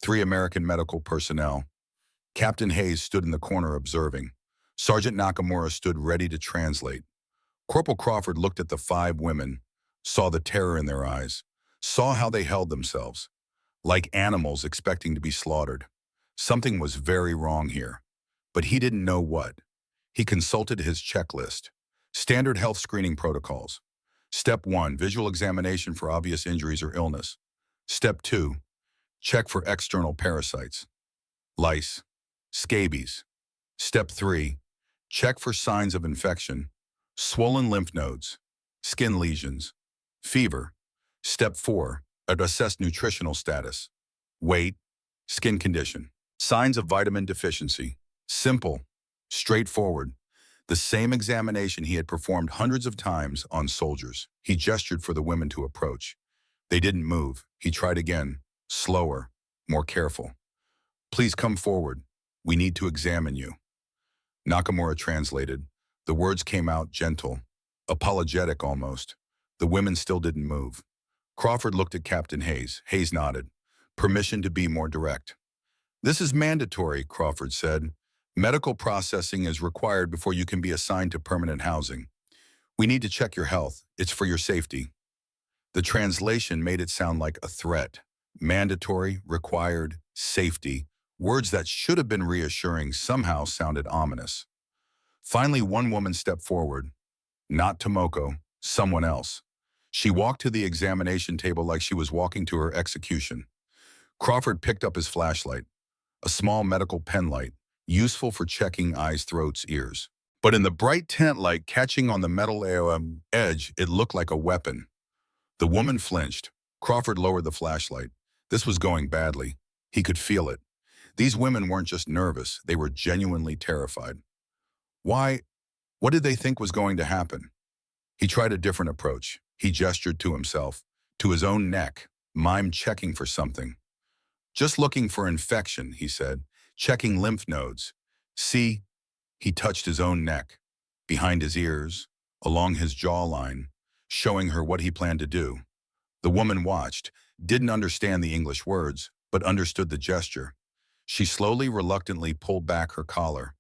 [SPEAKER 1] 3 American medical personnel. Captain Hayes stood in the corner observing. Sergeant Nakamura stood ready to translate. Corporal Crawford looked at the 5 women, saw the terror in their eyes, saw how they held themselves, like animals expecting to be slaughtered. Something was very wrong here, but he didn't know what. He consulted his checklist. Standard health screening protocols. Step 1, visual examination for obvious injuries or illness. Step 2, check for external parasites, lice, scabies. Step 3, check for signs of infection, swollen lymph nodes, skin lesions, fever. Step 4, assess nutritional status, weight, skin condition, signs of vitamin deficiency. Simple, straightforward. The same examination he had performed hundreds of times on soldiers. He gestured for the women to approach. They didn't move. He tried again, slower, more careful. Please come forward. We need to examine you. Nakamura translated. The words came out gentle, apologetic almost. The women still didn't move. Crawford looked at Captain Hayes. Hayes nodded. Permission to be more direct. This is mandatory, Crawford said. Medical processing is required before you can be assigned to permanent housing. We need to check your health. It's for your safety. The translation made it sound like a threat. Mandatory, required, safety. Words that should have been reassuring somehow sounded ominous. Finally, one woman stepped forward. Not Tomoko, someone else. She walked to the examination table like she was walking to her execution. Crawford picked up his flashlight, a small medical pen light, useful for checking eyes, throats, ears. But in the bright tent light catching on the metal edge, it looked like a weapon. The woman flinched. Crawford lowered the flashlight. This was going badly. He could feel it. These women weren't just nervous, they were genuinely terrified. Why? What did they think was going to happen? He tried a different approach. He gestured to himself, to his own neck, mimed checking for something. Just looking for infection, he said, checking lymph nodes. See, he touched his own neck, behind his ears, along his jawline, showing her what he planned to do. The woman watched, didn't understand the English words, but understood the gesture. She slowly, reluctantly pulled back her collar.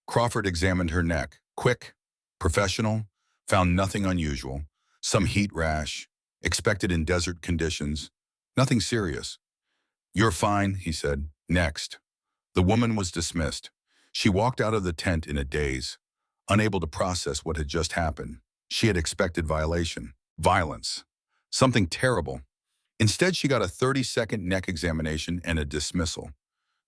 [SPEAKER 1] Crawford examined her neck. Quick, professional, found nothing unusual. Some heat rash, expected in desert conditions. Nothing serious. You're fine, he said. Next. The woman was dismissed. She walked out of the tent in a daze, unable to process what had just happened. She had expected violation, violence, something terrible. Instead, she got a 30-second neck examination and a dismissal.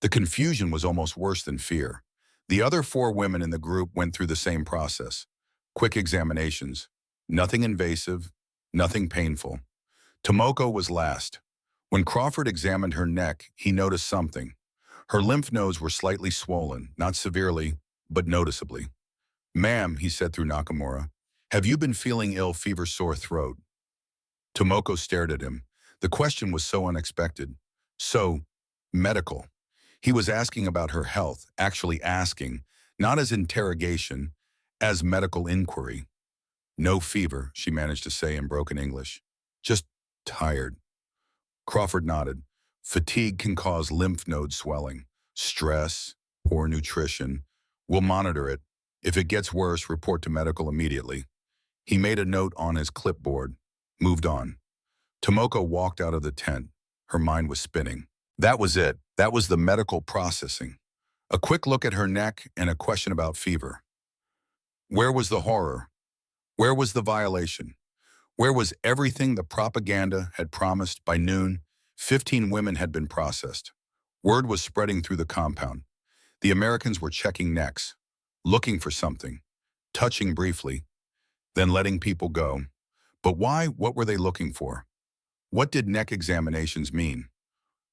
[SPEAKER 1] The confusion was almost worse than fear. The other 4 women in the group went through the same process. Quick examinations. Nothing invasive, nothing painful. Tomoko was last. When Crawford examined her neck, he noticed something. Her lymph nodes were slightly swollen, not severely, but noticeably. Ma'am, he said through Nakamura, Have you been feeling ill, fever, sore throat? Tomoko stared at him. The question was so unexpected. So, medical. He was asking about her health, actually asking, not as interrogation, as medical inquiry. No fever, she managed to say in broken English. Just tired. Crawford nodded. Fatigue can cause lymph node swelling, stress, poor nutrition. We'll monitor it. If it gets worse, report to medical immediately. He made a note on his clipboard, moved on. Tomoko walked out of the tent. Her mind was spinning. That was it. That was the medical processing. A quick look at her neck and a question about fever. Where was the horror? Where was the violation? Where was everything the propaganda had promised? By noon, 15 women had been processed. Word was spreading through the compound. The Americans were checking necks, looking for something, touching briefly, then letting people go. But why? What were they looking for? What did neck examinations mean?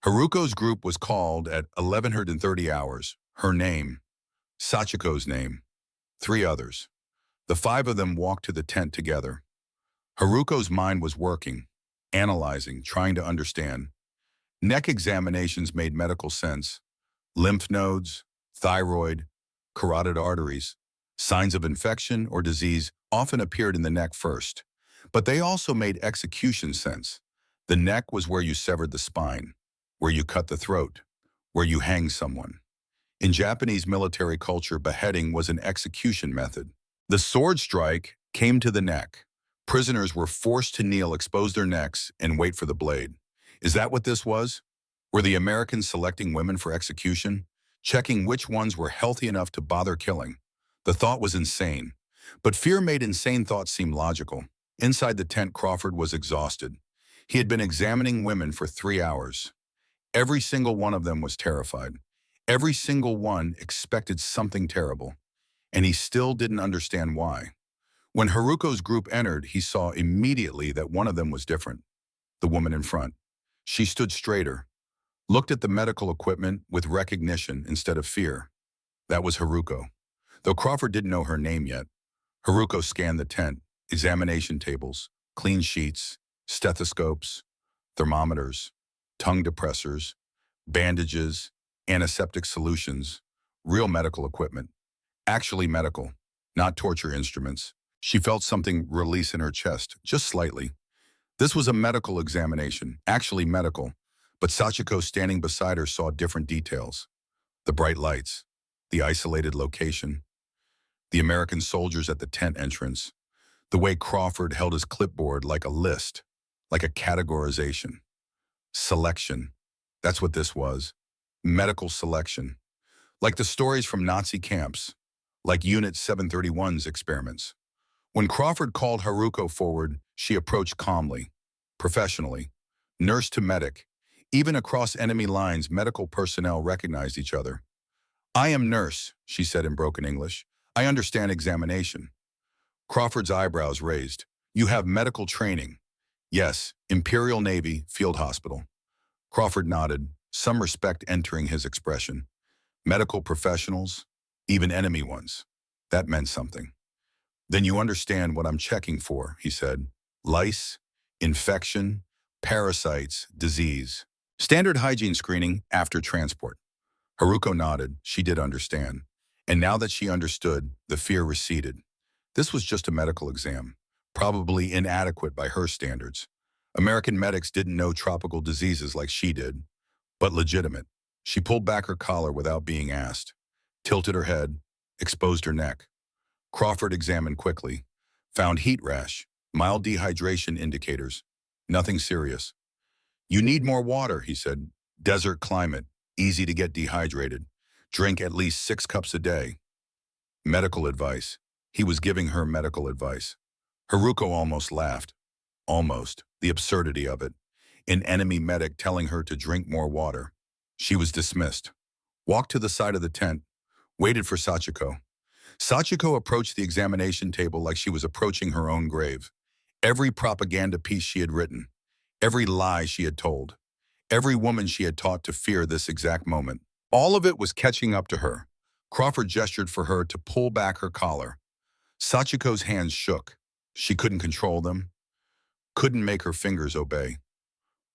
[SPEAKER 1] Haruko's group was called at 1130 hours. Her name, Sachiko's name, 3 others. The 5 of them walked to the tent together. Haruko's mind was working, analyzing, trying to understand. Neck examinations made medical sense. Lymph nodes, thyroid, carotid arteries, signs of infection or disease often appeared in the neck first. But they also made execution sense. The neck was where you severed the spine, where you cut the throat, where you hang someone. In Japanese military culture, beheading was an execution method. The sword strike came to the neck. Prisoners were forced to kneel, expose their necks, and wait for the blade. Is that what this was? Were the Americans selecting women for execution? Checking which ones were healthy enough to bother killing? The thought was insane. But fear made insane thoughts seem logical. Inside the tent, Crawford was exhausted. He had been examining women for 3 hours. Every single one of them was terrified. Every single one expected something terrible. And he still didn't understand why. When Haruko's group entered, he saw immediately that one of them was different. The woman in front. She stood straighter, looked at the medical equipment with recognition instead of fear. That was Haruko. Though Crawford didn't know her name yet, Haruko scanned the tent, examination tables, clean sheets, stethoscopes, thermometers, tongue depressors, bandages, antiseptic solutions, real medical equipment. Actually medical, not torture instruments. She felt something release in her chest, just slightly. This was a medical examination, actually medical, but Sachiko standing beside her saw different details. The bright lights, the isolated location, the American soldiers at the tent entrance, the way Crawford held his clipboard like a list, like a categorization. Selection. That's what this was. Medical selection. Like the stories from Nazi camps, like Unit 731's experiments. When Crawford called Haruko forward, she approached calmly, professionally, nurse to medic. Even across enemy lines, medical personnel recognized each other. I am nurse, she said in broken English. I understand examination. Crawford's eyebrows raised. You have medical training. Yes, Imperial Navy, Field Hospital. Crawford nodded, some respect entering his expression. Medical professionals, even enemy ones. That meant something. Then you understand what I'm checking for, he said. Lice, infection, parasites, disease. Standard hygiene screening after transport. Haruko nodded. She did understand. And now that she understood, the fear receded. This was just a medical exam, probably inadequate by her standards. American medics didn't know tropical diseases like she did, but legitimate. She pulled back her collar without being asked, tilted her head, exposed her neck. Crawford examined quickly, found heat rash, mild dehydration indicators, nothing serious. You need more water, he said. Desert climate, easy to get dehydrated. Drink at least 6 cups a day. Medical advice. He was giving her medical advice. Haruko almost laughed. Almost. The absurdity of it. An enemy medic telling her to drink more water. She was dismissed. Walked to the side of the tent. Waited for Sachiko. Sachiko approached the examination table like she was approaching her own grave. Every propaganda piece she had written. Every lie she had told. Every woman she had taught to fear this exact moment. All of it was catching up to her. Crawford gestured for her to pull back her collar. Sachiko's hands shook. She couldn't control them, couldn't make her fingers obey.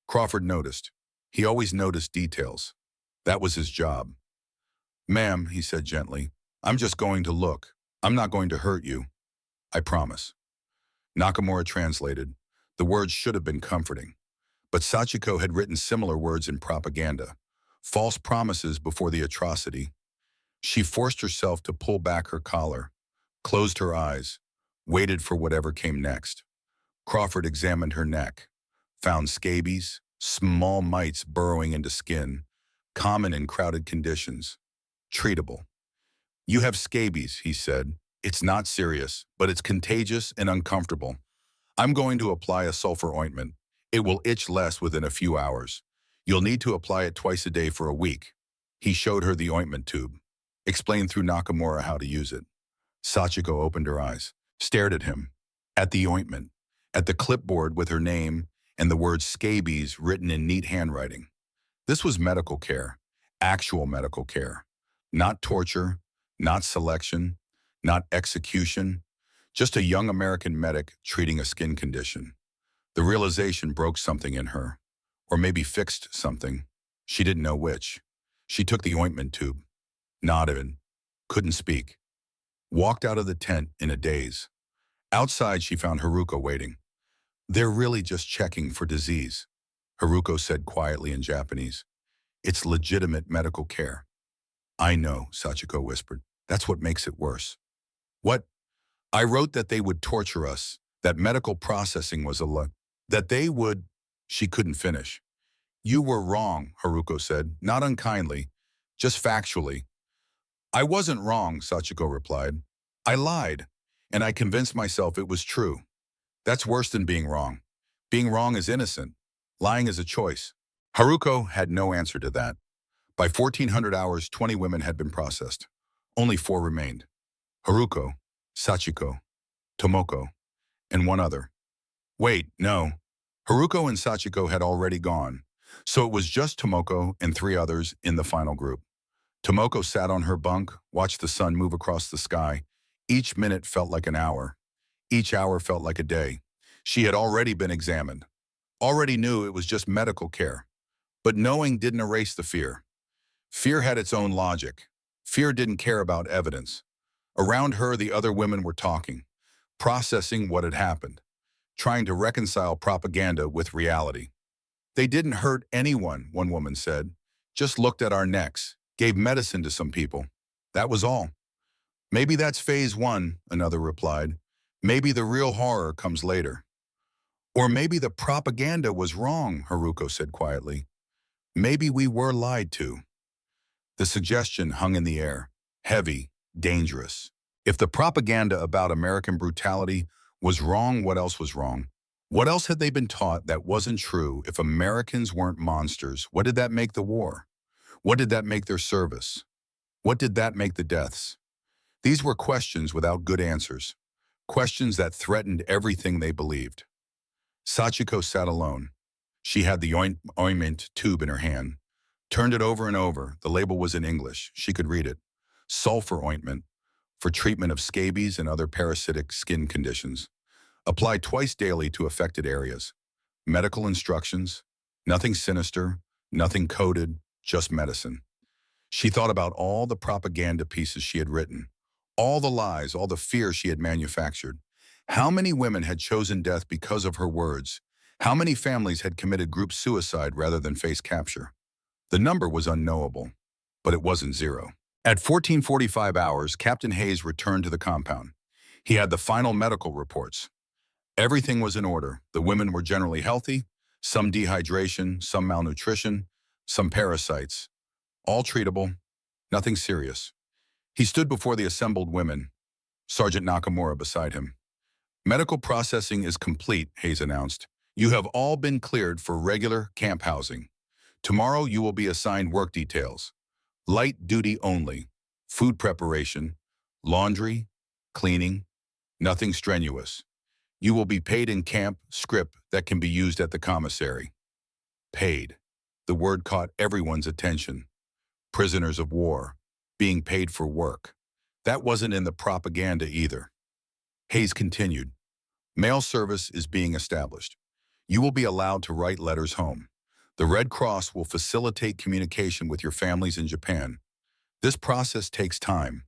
[SPEAKER 1] Crawford noticed. He always noticed details. That was his job. "Ma'am," he said gently, "I'm just going to look. I'm not going to hurt you. I promise." Nakamura translated. The words should have been comforting. But Sachiko had written similar words in propaganda. False promises before the atrocity. She forced herself to pull back her collar, closed her eyes, waited for whatever came next. Crawford examined her neck, found scabies, small mites burrowing into skin, common in crowded conditions. Treatable. "You have scabies," he said. "It's not serious, but it's contagious and uncomfortable. I'm going to apply a sulfur ointment. It will itch less within a few hours. You'll need to apply it twice a day for a week." He showed her the ointment tube, explained through Nakamura how to use it. Sachiko opened her eyes, stared at him, at the ointment, at the clipboard with her name and the word scabies written in neat handwriting. This was medical care, actual medical care. Not torture, not selection, not execution, just a young American medic treating a skin condition. The realization broke something in her, or maybe fixed something. She didn't know which. She took the ointment tube, nodded, couldn't speak, walked out of the tent in a daze. Outside, she found Haruko waiting. "They're really just checking for disease," Haruko said quietly in Japanese. "It's legitimate medical care." "I know," Sachiko whispered. "That's what makes it worse." "What?" "I wrote that they would torture us, that medical processing was that they would—" She couldn't finish. "You were wrong," Haruko said, not unkindly, just factually. "I wasn't wrong," Sachiko replied. "I lied, and I convinced myself it was true. That's worse than being wrong. Being wrong is innocent. Lying is a choice." Haruko had no answer to that. By 1400 hours, 20 women had been processed. Only 4 remained. Haruko, Sachiko, Tomoko, and one other. Wait, no. Haruko and Sachiko had already gone, so it was just Tomoko and 3 others in the final group. Tomoko sat on her bunk, watched the sun move across the sky. Each minute felt like an hour. Each hour felt like a day. She had already been examined. Already knew it was just medical care. But knowing didn't erase the fear. Fear had its own logic. Fear didn't care about evidence. Around her, the other women were talking, processing what had happened, trying to reconcile propaganda with reality. "They didn't hurt anyone," one woman said. "Just looked at our necks, gave medicine to some people. That was all." "Maybe that's phase 1, another replied. "Maybe the real horror comes later." "Or maybe the propaganda was wrong," Haruko said quietly. "Maybe we were lied to." The suggestion hung in the air, heavy, dangerous. If the propaganda about American brutality was wrong, what else was wrong? What else had they been taught that wasn't true? If Americans weren't monsters, what did that make the war? What did that make their service? What did that make the deaths? These were questions without good answers, questions that threatened everything they believed. Sachiko sat alone. She had the ointment tube in her hand, turned it over and over. The label was in English. She could read it. Sulfur ointment, for treatment of scabies and other parasitic skin conditions. Applied twice daily to affected areas. Medical instructions. Nothing sinister, nothing coded, just medicine. She thought about all the propaganda pieces she had written, all the lies, all the fear she had manufactured. How many women had chosen death because of her words? How many families had committed group suicide rather than face capture? The number was unknowable, but it wasn't zero. At 14:45 hours, Captain Hayes returned to the compound. He had the final medical reports. Everything was in order. The women were generally healthy, some dehydration, some malnutrition, some parasites. All treatable, nothing serious. He stood before the assembled women, Sergeant Nakamura beside him. "Medical processing is complete," Hayes announced. "You have all been cleared for regular camp housing. Tomorrow you will be assigned work details. Light duty only. Food preparation, laundry, cleaning, nothing strenuous. You will be paid in camp scrip that can be used at the commissary." Paid. The word caught everyone's attention. Prisoners of war, being paid for work. That wasn't in the propaganda either. Hayes continued. Mail service is being established. You will be allowed to write letters home. The Red Cross will facilitate communication with your families in Japan. This process takes time,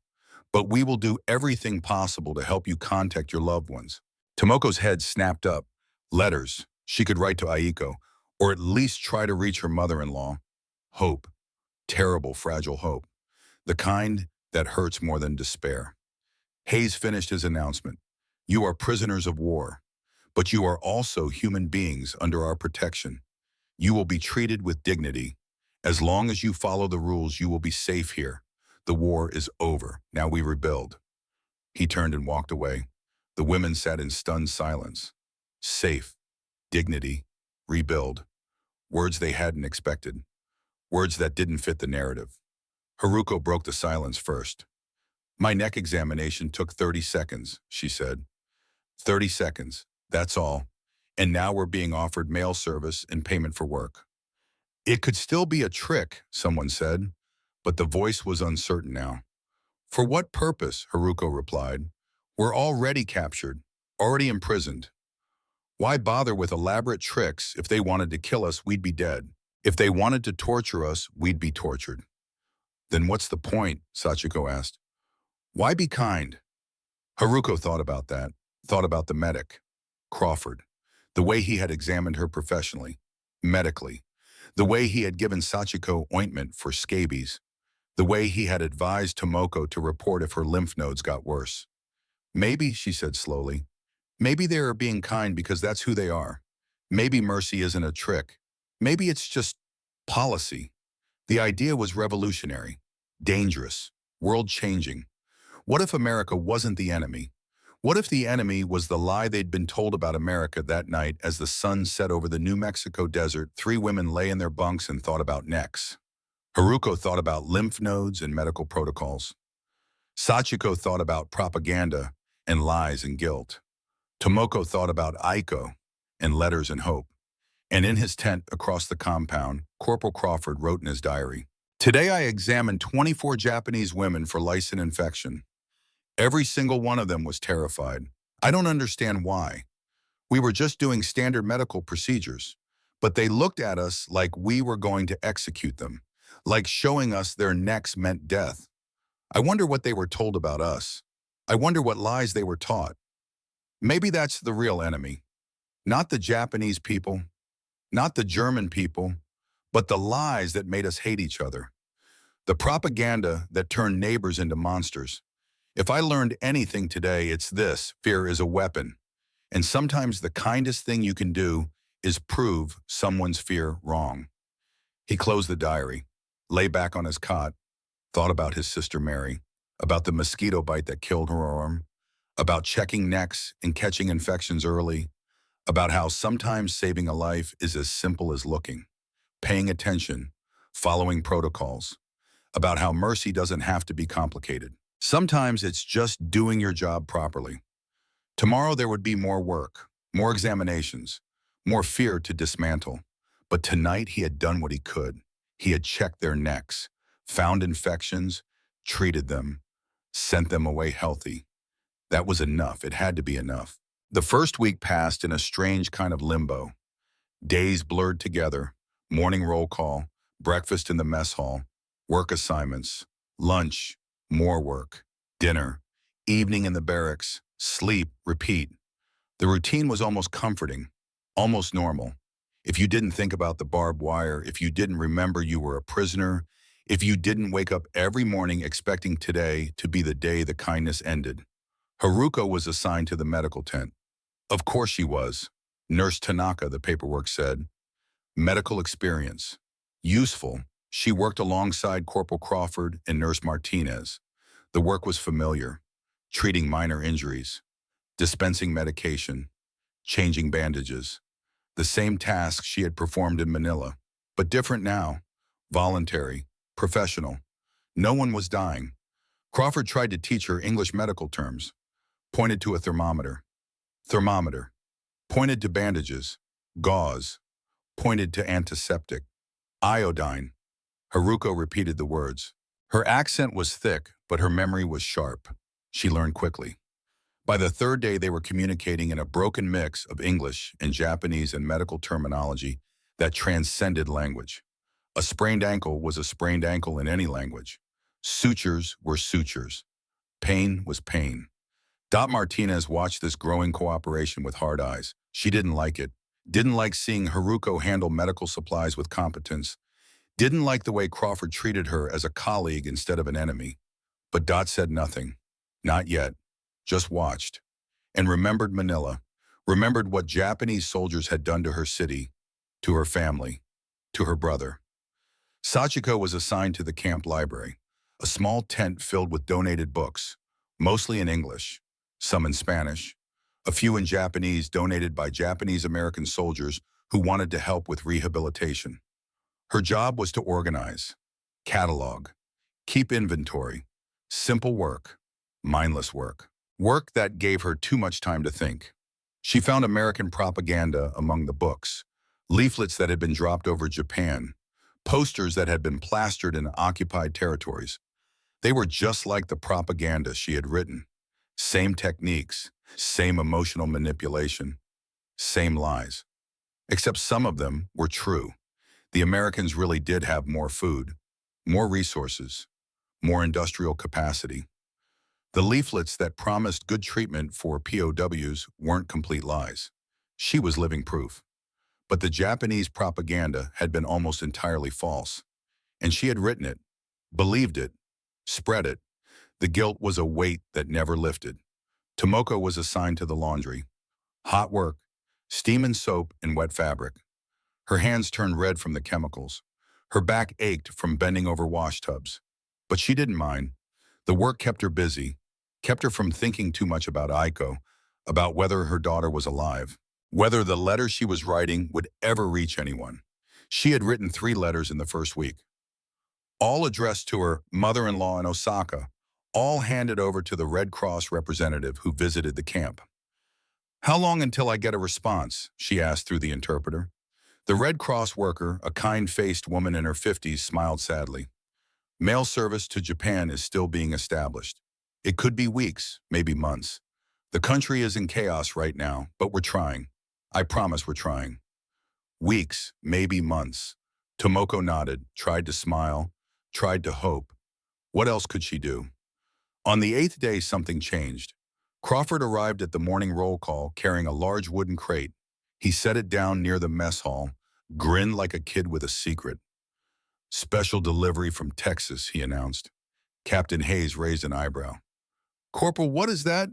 [SPEAKER 1] but we will do everything possible to help you contact your loved ones. Tomoko's head snapped up. Letters. She could write to Aiko, or at least try to reach her mother-in-law. Hope. Terrible, fragile hope. The kind that hurts more than despair. Hayes finished his announcement. You are prisoners of war, but you are also human beings under our protection. You will be treated with dignity. As long as you follow the rules, you will be safe here. The war is over. Now we rebuild. He turned and walked away. The women sat in stunned silence. Safe, dignity, rebuild. Words they hadn't expected. Words that didn't fit the narrative. Haruko broke the silence first. My neck examination took 30 seconds, she said. 30 seconds, that's all. And now we're being offered mail service and payment for work. It could still be a trick, someone said, but the voice was uncertain now. For what purpose, Haruko replied. We're already captured, already imprisoned. Why bother with elaborate tricks? If they wanted to kill us, we'd be dead. If they wanted to torture us, we'd be tortured. Then what's the point? Sachiko asked. Why be kind? Haruko thought about that, thought about the medic, Crawford, the way he had examined her professionally, medically, the way he had given Sachiko ointment for scabies, the way he had advised Tomoko to report if her lymph nodes got worse. Maybe, she said slowly, maybe they are being kind because that's who they are. Maybe mercy isn't a trick. Maybe it's just policy. The idea was revolutionary, dangerous, world-changing. What if America wasn't the enemy? What if the enemy was the lie they'd been told about America that night as the sun set over the New Mexico desert? Three women lay in their bunks and thought about necks. Haruko thought about lymph nodes and medical protocols. Sachiko thought about propaganda and lies and guilt. Tomoko thought about Aiko and letters and hope. And in his tent across the compound, Corporal Crawford wrote in his diary, Today I examined 24 Japanese women for lice and infection. Every single one of them was terrified. I don't understand why. We were just doing standard medical procedures, but they looked at us like we were going to execute them, like showing us their necks meant death. I wonder what they were told about us. I wonder what lies they were taught. Maybe that's the real enemy. Not the Japanese people, not the German people, but the lies that made us hate each other. The propaganda that turned neighbors into monsters. If I learned anything today, it's this: fear is a weapon. And sometimes the kindest thing you can do is prove someone's fear wrong. He closed the diary, lay back on his cot, thought about his sister Mary, about the mosquito bite that killed her arm, about checking necks and catching infections early, about how sometimes saving a life is as simple as looking, paying attention, following protocols, about how mercy doesn't have to be complicated. Sometimes it's just doing your job properly. Tomorrow there would be more work, more examinations, more fear to dismantle. But tonight he had done what he could. He had checked their necks, found infections, treated them, sent them away healthy. That was enough. It had to be enough. The first week passed in a strange kind of limbo. Days blurred together, morning roll call, breakfast in the mess hall, work assignments, lunch, more work, dinner, evening in the barracks, sleep, repeat. The routine was almost comforting, almost normal. If you didn't think about the barbed wire, if you didn't remember you were a prisoner, if you didn't wake up every morning expecting today to be the day the kindness ended. Haruko was assigned to the medical tent. Of course she was. Nurse Tanaka, the paperwork said. Medical experience. Useful. She worked alongside Corporal Crawford and Nurse Martinez. The work was familiar. Treating minor injuries. Dispensing medication. Changing bandages. The same tasks she had performed in Manila. But different now. Voluntary. Professional. No one was dying. Crawford tried to teach her English medical terms. Pointed to a thermometer. Thermometer. Pointed to bandages. Gauze. Pointed to antiseptic. Iodine. Haruko repeated the words. Her accent was thick, but her memory was sharp. She learned quickly. By the third day, they were communicating in a broken mix of English and Japanese and medical terminology that transcended language. A sprained ankle was a sprained ankle in any language. Sutures were sutures. Pain was pain. Dot Martinez watched this growing cooperation with hard eyes. She didn't like it. Didn't like seeing Haruko handle medical supplies with competence. Didn't like the way Crawford treated her as a colleague instead of an enemy. But Dot said nothing. Not yet. Just watched. And remembered Manila. Remembered what Japanese soldiers had done to her city, to her family, to her brother. Sachiko was assigned to the camp library, a small tent filled with donated books, mostly in English, some in Spanish, a few in Japanese donated by Japanese-American soldiers who wanted to help with rehabilitation. Her job was to organize, catalog, keep inventory, simple work, mindless work. Work that gave her too much time to think. She found American propaganda among the books, leaflets that had been dropped over Japan, posters that had been plastered in occupied territories. They were just like the propaganda she had written. Same techniques, same emotional manipulation, same lies. Except some of them were true. The Americans really did have more food, more resources, more industrial capacity. The leaflets that promised good treatment for POWs weren't complete lies. She was living proof. But the Japanese propaganda had been almost entirely false. And she had written it, believed it, spread it. The guilt was a weight that never lifted. Tomoko was assigned to the laundry. Hot work, steam and soap and wet fabric. Her hands turned red from the chemicals. Her back ached from bending over wash tubs. But she didn't mind. The work kept her busy, kept her from thinking too much about Aiko, about whether her daughter was alive, whether the letter she was writing would ever reach anyone. She had written 3 letters in the first week, all addressed to her mother-in-law in Osaka, all handed over to the Red Cross representative who visited the camp. "How long until I get a response?" she asked through the interpreter. The Red Cross worker, a kind-faced woman in her 50s, smiled sadly. "Mail service to Japan is still being established. It could be weeks, maybe months. The country is in chaos right now, but we're trying. I promise we're trying." Weeks, maybe months. Tomoko nodded, tried to smile, tried to hope. What else could she do? On the 8th day, something changed. Crawford arrived at the morning roll call carrying a large wooden crate. He set it down near the mess hall, grinned like a kid with a secret. "Special delivery from Texas," he announced. Captain Hayes raised an eyebrow. "Corporal, what is that?"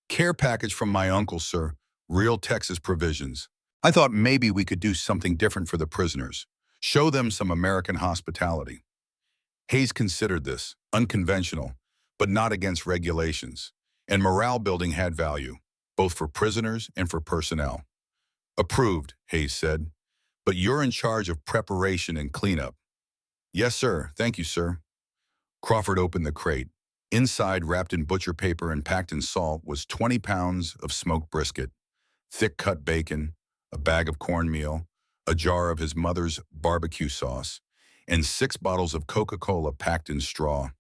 [SPEAKER 1] "Care package from my uncle, sir. Real Texas provisions. I thought maybe we could do something different for the prisoners. Show them some American hospitality." Hayes considered this, unconventional, but not against regulations. And morale building had value, both for prisoners and for personnel. "Approved," Hayes said. "But you're in charge of preparation and cleanup." "Yes, sir. Thank you, sir." Crawford opened the crate. Inside, wrapped in butcher paper and packed in salt, was 20 pounds of smoked brisket, thick-cut bacon, a bag of cornmeal, a jar of his mother's barbecue sauce, and 6 bottles of Coca-Cola packed in straw.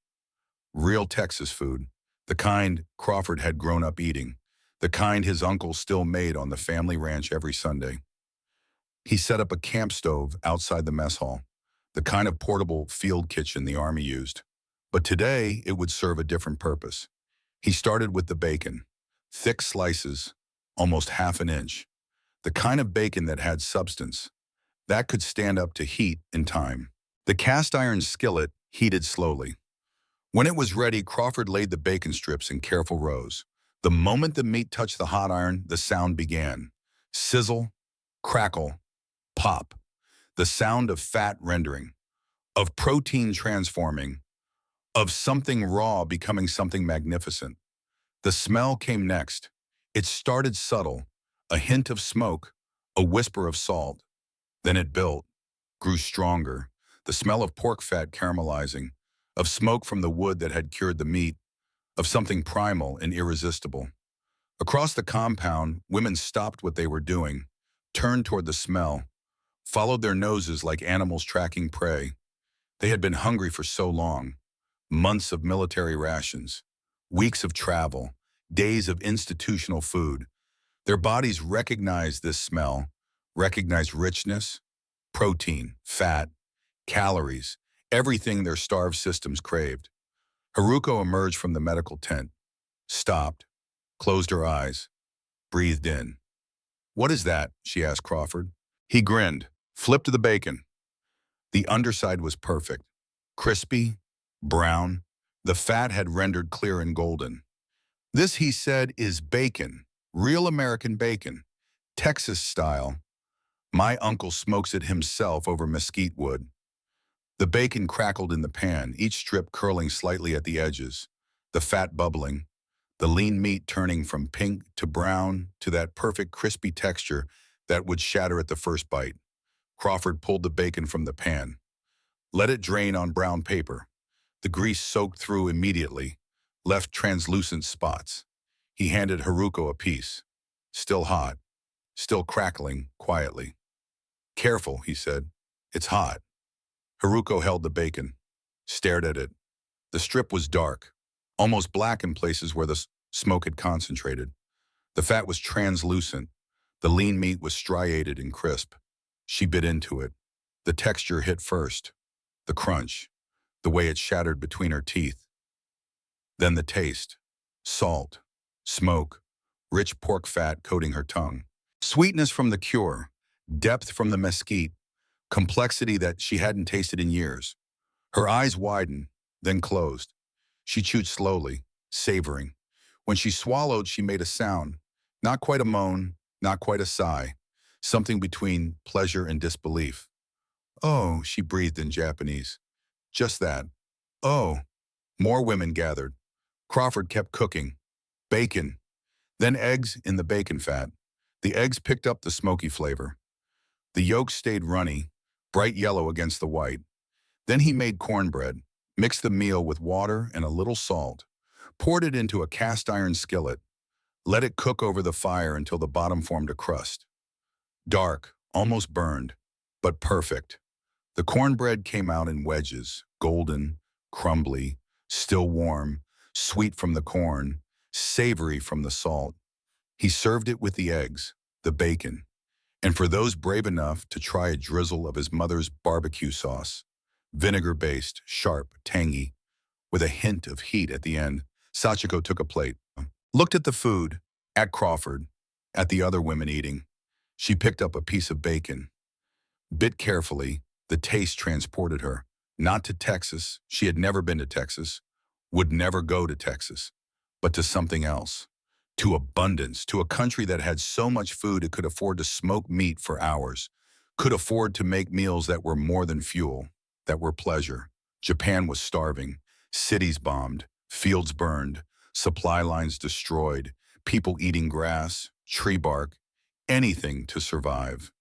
[SPEAKER 1] Real Texas food, the kind Crawford had grown up eating, the kind his uncle still made on the family ranch every Sunday. He set up a camp stove outside the mess hall, the kind of portable field kitchen the Army used. But today, it would serve a different purpose. He started with the bacon, thick slices, almost half an inch, the kind of bacon that had substance, that could stand up to heat in time. The cast iron skillet heated slowly. When it was ready, Crawford laid the bacon strips in careful rows. The moment the meat touched the hot iron, the sound began. Sizzle, crackle, pop. The sound of fat rendering, of protein transforming, of something raw becoming something magnificent. The smell came next. It started subtle, a hint of smoke, a whisper of salt. Then it built, grew stronger, the smell of pork fat caramelizing, of smoke from the wood that had cured the meat, of something primal and irresistible. Across the compound, women stopped what they were doing, turned toward the smell, followed their noses like animals tracking prey. They had been hungry for so long. Months of military rations, weeks of travel, days of institutional food. Their bodies recognized this smell, recognized richness, protein, fat, calories, everything their starved systems craved. Haruko emerged from the medical tent, stopped, closed her eyes, breathed in. "What is that?" she asked Crawford. He grinned, flipped the bacon. The underside was perfect, crispy, brown. The fat had rendered clear and golden. "This," he said, "is bacon, real American bacon, Texas style. My uncle smokes it himself over mesquite wood." The bacon crackled in the pan, each strip curling slightly at the edges, the fat bubbling, the lean meat turning from pink to brown to that perfect crispy texture that would shatter at the first bite. Crawford pulled the bacon from the pan. Let it drain on brown paper. The grease soaked through immediately, left translucent spots. He handed Haruko a piece. Still hot, still crackling quietly. "Careful," he said. "It's hot." Haruko held the bacon, stared at it. The strip was dark, almost black in places where the smoke had concentrated. The fat was translucent. The lean meat was striated and crisp. She bit into it. The texture hit first, the crunch, the way it shattered between her teeth. Then the taste, salt, smoke, rich pork fat coating her tongue. Sweetness from the cure, depth from the mesquite, complexity that she hadn't tasted in years. Her eyes widened, then closed. She chewed slowly, savoring. When she swallowed, she made a sound, not quite a moan, not quite a sigh, something between pleasure and disbelief. "Oh," she breathed in Japanese. Just that. "Oh." More women gathered. Crawford kept cooking. Bacon. Then eggs in the bacon fat. The eggs picked up the smoky flavor. The yolks stayed runny, bright yellow against the white. Then he made cornbread, mixed the meal with water and a little salt, poured it into a cast iron skillet, let it cook over the fire until the bottom formed a crust. Dark, almost burned, but perfect. The cornbread came out in wedges, golden, crumbly, still warm, sweet from the corn, savory from the salt. He served it with the eggs, the bacon, and for those brave enough to try a drizzle of his mother's barbecue sauce, vinegar-based, sharp, tangy, with a hint of heat at the end. Sachiko took a plate, looked at the food, at Crawford, at the other women eating. She picked up a piece of bacon. Bit carefully, the taste transported her. Not to Texas, she had never been to Texas, would never go to Texas, but to something else. To abundance, to a country that had so much food it could afford to smoke meat for hours, could afford to make meals that were more than fuel, that were pleasure. Japan was starving, cities bombed, fields burned, supply lines destroyed, people eating grass, tree bark, anything to survive.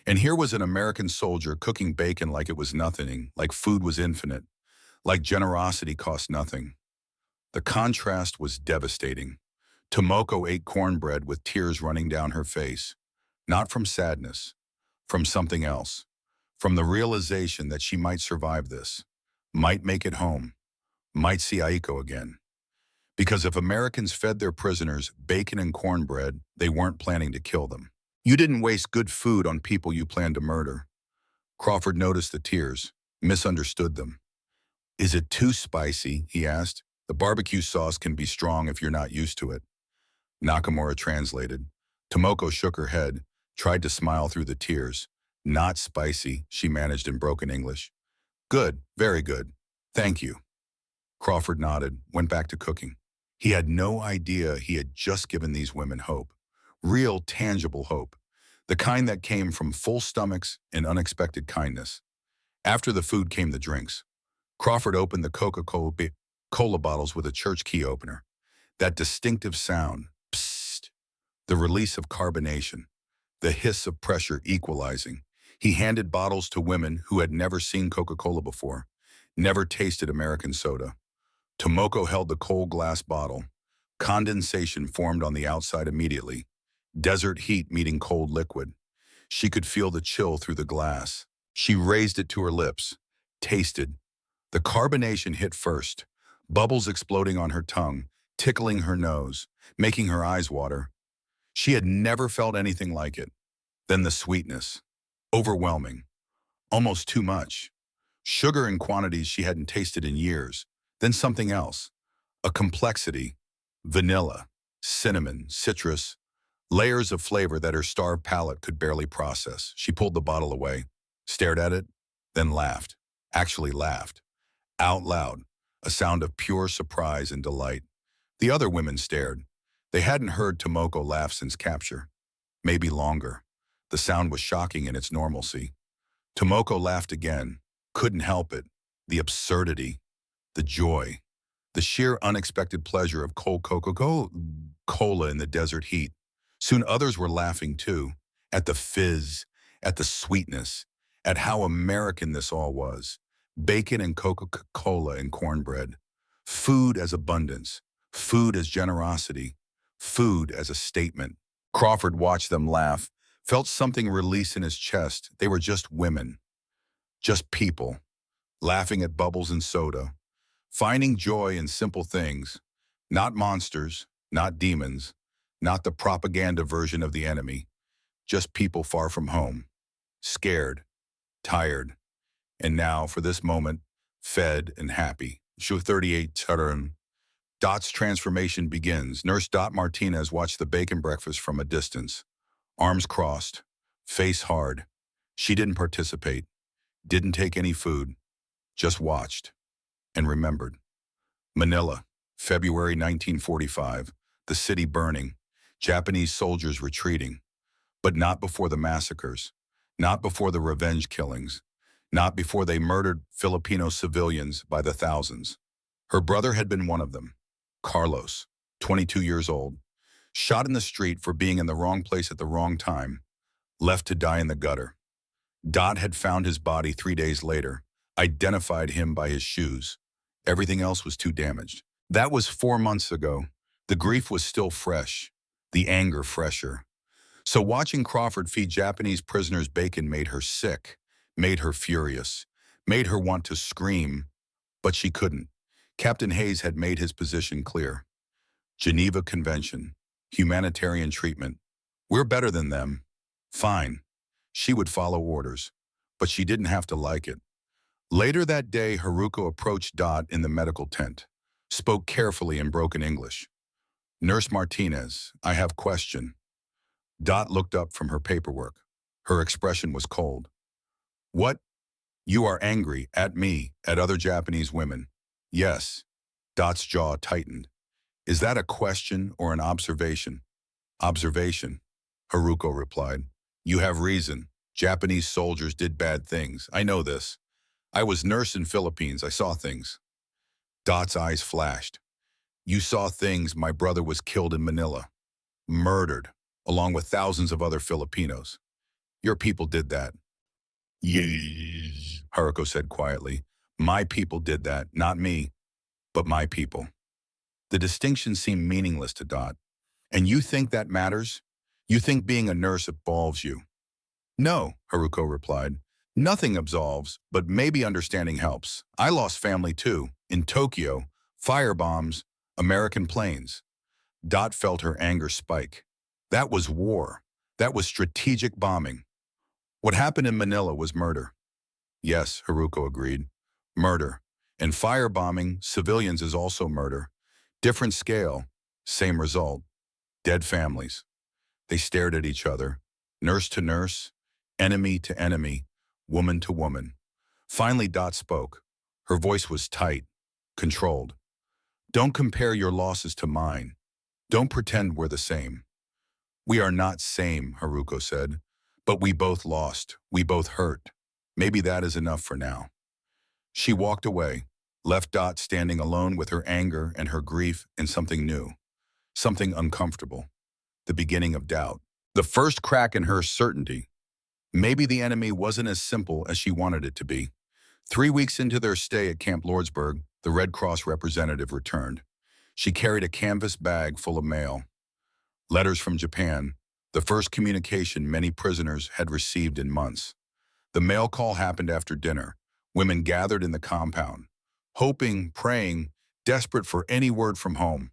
[SPEAKER 1] And here was an American soldier cooking bacon like it was nothing, like food was infinite, like generosity cost nothing. The contrast was devastating. Tomoko ate cornbread with tears running down her face, not from sadness, from something else, from the realization that she might survive this, might make it home, might see Aiko again. Because if Americans fed their prisoners bacon and cornbread, they weren't planning to kill them. You didn't waste good food on people you planned to murder. Crawford noticed the tears, misunderstood them. "Is it too spicy?" he asked. "The barbecue sauce can be strong if you're not used to it." Nakamura translated. Tomoko shook her head, tried to smile through the tears. "Not spicy," she managed in broken English. "Good, very good. Thank you." Crawford nodded, went back to cooking. He had no idea he had just given these women hope. Real, tangible hope. The kind that came from full stomachs and unexpected kindness. After the food came the drinks. Crawford opened the Coca-Cola bottles with a church key opener. That distinctive sound, psst, the release of carbonation, the hiss of pressure equalizing. He handed bottles to women who had never seen Coca-Cola before, never tasted American soda. Tomoko held the cold glass bottle. Condensation formed on the outside immediately. Desert heat meeting cold liquid. She could feel the chill through the glass. She raised it to her lips, tasted. The carbonation hit first, bubbles exploding on her tongue, tickling her nose, making her eyes water. She had never felt anything like it. Then the sweetness. Overwhelming. Almost too much. Sugar in quantities she hadn't tasted in years. Then something else. A complexity. Vanilla, cinnamon, citrus, layers of flavor that her starved palate could barely process. She pulled the bottle away, stared at it, then laughed. Actually laughed. Out loud. A sound of pure surprise and delight. The other women stared. They hadn't heard Tomoko laugh since capture. Maybe longer. The sound was shocking in its normalcy. Tomoko laughed again. Couldn't help it. The absurdity. The joy. The sheer unexpected pleasure of cold Coca-Cola in the desert heat. Soon others were laughing too. At the fizz. At the sweetness. At how American this all was. Bacon and Coca-Cola and cornbread. Food as abundance. Food as generosity. Food as a statement. Crawford watched them laugh, felt something release in his chest. They were just women. Just people. Laughing at bubbles and soda. Finding joy in simple things. Not monsters, not demons, not the propaganda version of the enemy. Just people far from home. Scared. Tired. And now, for this moment, fed and happy. Show 38 Turn. Dot's transformation begins. Nurse Dot Martinez watched the bacon breakfast from a distance. Arms crossed, face hard. She didn't participate, didn't take any food, just watched and remembered. Manila, February 1945, the city burning, Japanese soldiers retreating. But not before the massacres, not before the revenge killings, not before they murdered Filipino civilians by the thousands. Her brother had been one of them. Carlos, 22 years old, shot in the street for being in the wrong place at the wrong time, left to die in the gutter. Dot had found his body 3 days later, identified him by his shoes. Everything else was too damaged. That was 4 months ago. The grief was still fresh, the anger fresher. So watching Crawford feed Japanese prisoners bacon made her sick, made her furious, made her want to scream, but she couldn't. Captain Hayes had made his position clear. Geneva Convention, humanitarian treatment. We're better than them. Fine. She would follow orders, but she didn't have to like it. Later that day, Haruko approached Dot in the medical tent, spoke carefully in broken English. Nurse Martinez, I have question. Dot looked up from her paperwork. Her expression was cold. What? You are angry at me, at other Japanese women. Yes. Dot's jaw tightened. Is that a question or an observation? Observation, Haruko replied. You have reason. Japanese soldiers did bad things. I know this. I was nurse in Philippines. I saw things. Dot's eyes flashed. You saw things. My brother was killed in Manila. Murdered, along with thousands of other Filipinos. Your people did that. Yes, Haruko said quietly. My people did that, not me, but my people. The distinction seemed meaningless to Dot. And you think that matters? You think being a nurse absolves you? No, Haruko replied. Nothing absolves, but maybe understanding helps. I lost family too, in Tokyo, firebombs, American planes. Dot felt her anger spike. That was war. That was strategic bombing. What happened in Manila was murder. Yes, Haruko agreed. Murder. And firebombing civilians is also murder. Different scale, same result. Dead families. They stared at each other, nurse to nurse, enemy to enemy, woman to woman. Finally, Dot spoke. Her voice was tight, controlled. Don't compare your losses to mine. Don't pretend we're the same. We are not same, Haruko said. But we both lost. We both hurt. Maybe that is enough for now. She walked away, left Dot standing alone with her anger and her grief and something new, something uncomfortable, the beginning of doubt. The first crack in her certainty. Maybe the enemy wasn't as simple as she wanted it to be. 3 weeks into their stay at Camp Lordsburg, the Red Cross representative returned. She carried a canvas bag full of mail. Letters from Japan, the first communication many prisoners had received in months. The mail call happened after dinner. Women gathered in the compound, hoping, praying, desperate for any word from home.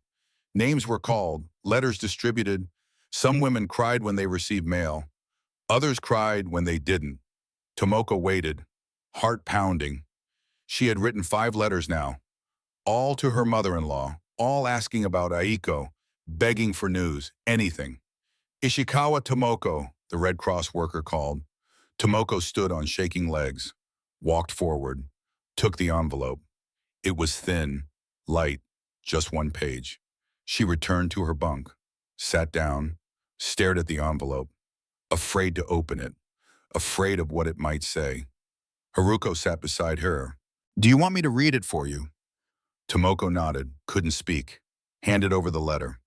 [SPEAKER 1] Names were called, letters distributed. Some women cried when they received mail. Others cried when they didn't. Tomoko waited, heart pounding. She had written 5 letters now, all to her mother-in-law, all asking about Aiko, begging for news, anything. Ishikawa Tomoko, the Red Cross worker called. Tomoko stood on shaking legs, walked forward, took the envelope. It was thin, light, just 1 page. She returned to her bunk, sat down, stared at the envelope, afraid to open it, afraid of what it might say. Haruko sat beside her. "Do you want me to read it for you?" Tomoko nodded, couldn't speak, handed over the letter.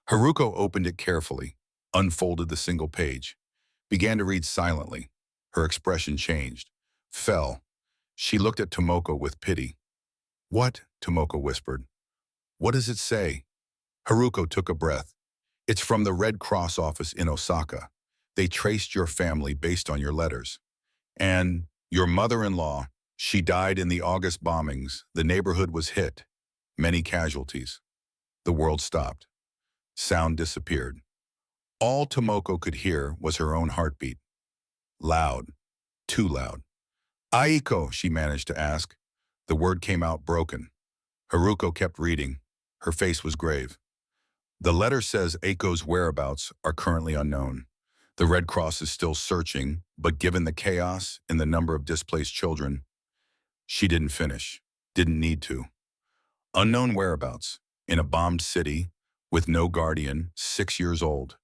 [SPEAKER 1] Haruko opened it carefully, unfolded the single page, began to read silently. Her expression changed, fell. She looked at Tomoko with pity. "What?" Tomoko whispered. "What does it say?" Haruko took a breath. "It's from the Red Cross office in Osaka. They traced your family based on your letters. And your mother-in-law, she died in the August bombings. The neighborhood was hit. Many casualties." The world stopped. Sound disappeared. All Tomoko could hear was her own heartbeat. Loud. Too loud. "Aiko," she managed to ask. The word came out broken. Haruko kept reading. Her face was grave. "The letter says Aiko's whereabouts are currently unknown. The Red Cross is still searching, but given the chaos and the number of displaced children," she didn't finish. Didn't need to. "Unknown whereabouts, in a bombed city, with no guardian, 6 years old."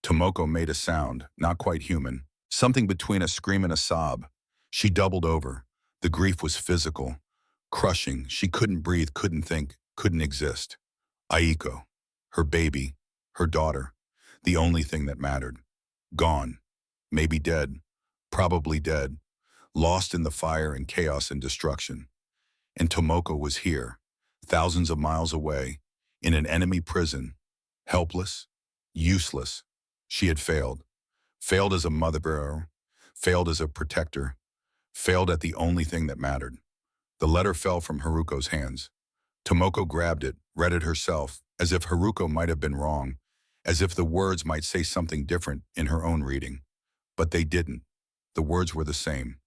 [SPEAKER 1] Tomoko made a sound, not quite human, something between a scream and a sob. She doubled over. The grief was physical, crushing. She couldn't breathe, couldn't think, couldn't exist. Aiko, her baby, her daughter, the only thing that mattered. Gone. Maybe dead. Probably dead. Lost in the fire and chaos and destruction. And Tomoko was here, thousands of miles away, in an enemy prison, helpless, useless. She had failed. Failed as a mother bearer, failed as a protector, failed at the only thing that mattered. The letter fell from Haruko's hands. Tomoko grabbed it, read it herself, as if Haruko might have been wrong, as if the words might say something different in her own reading. But they didn't. The words were the same.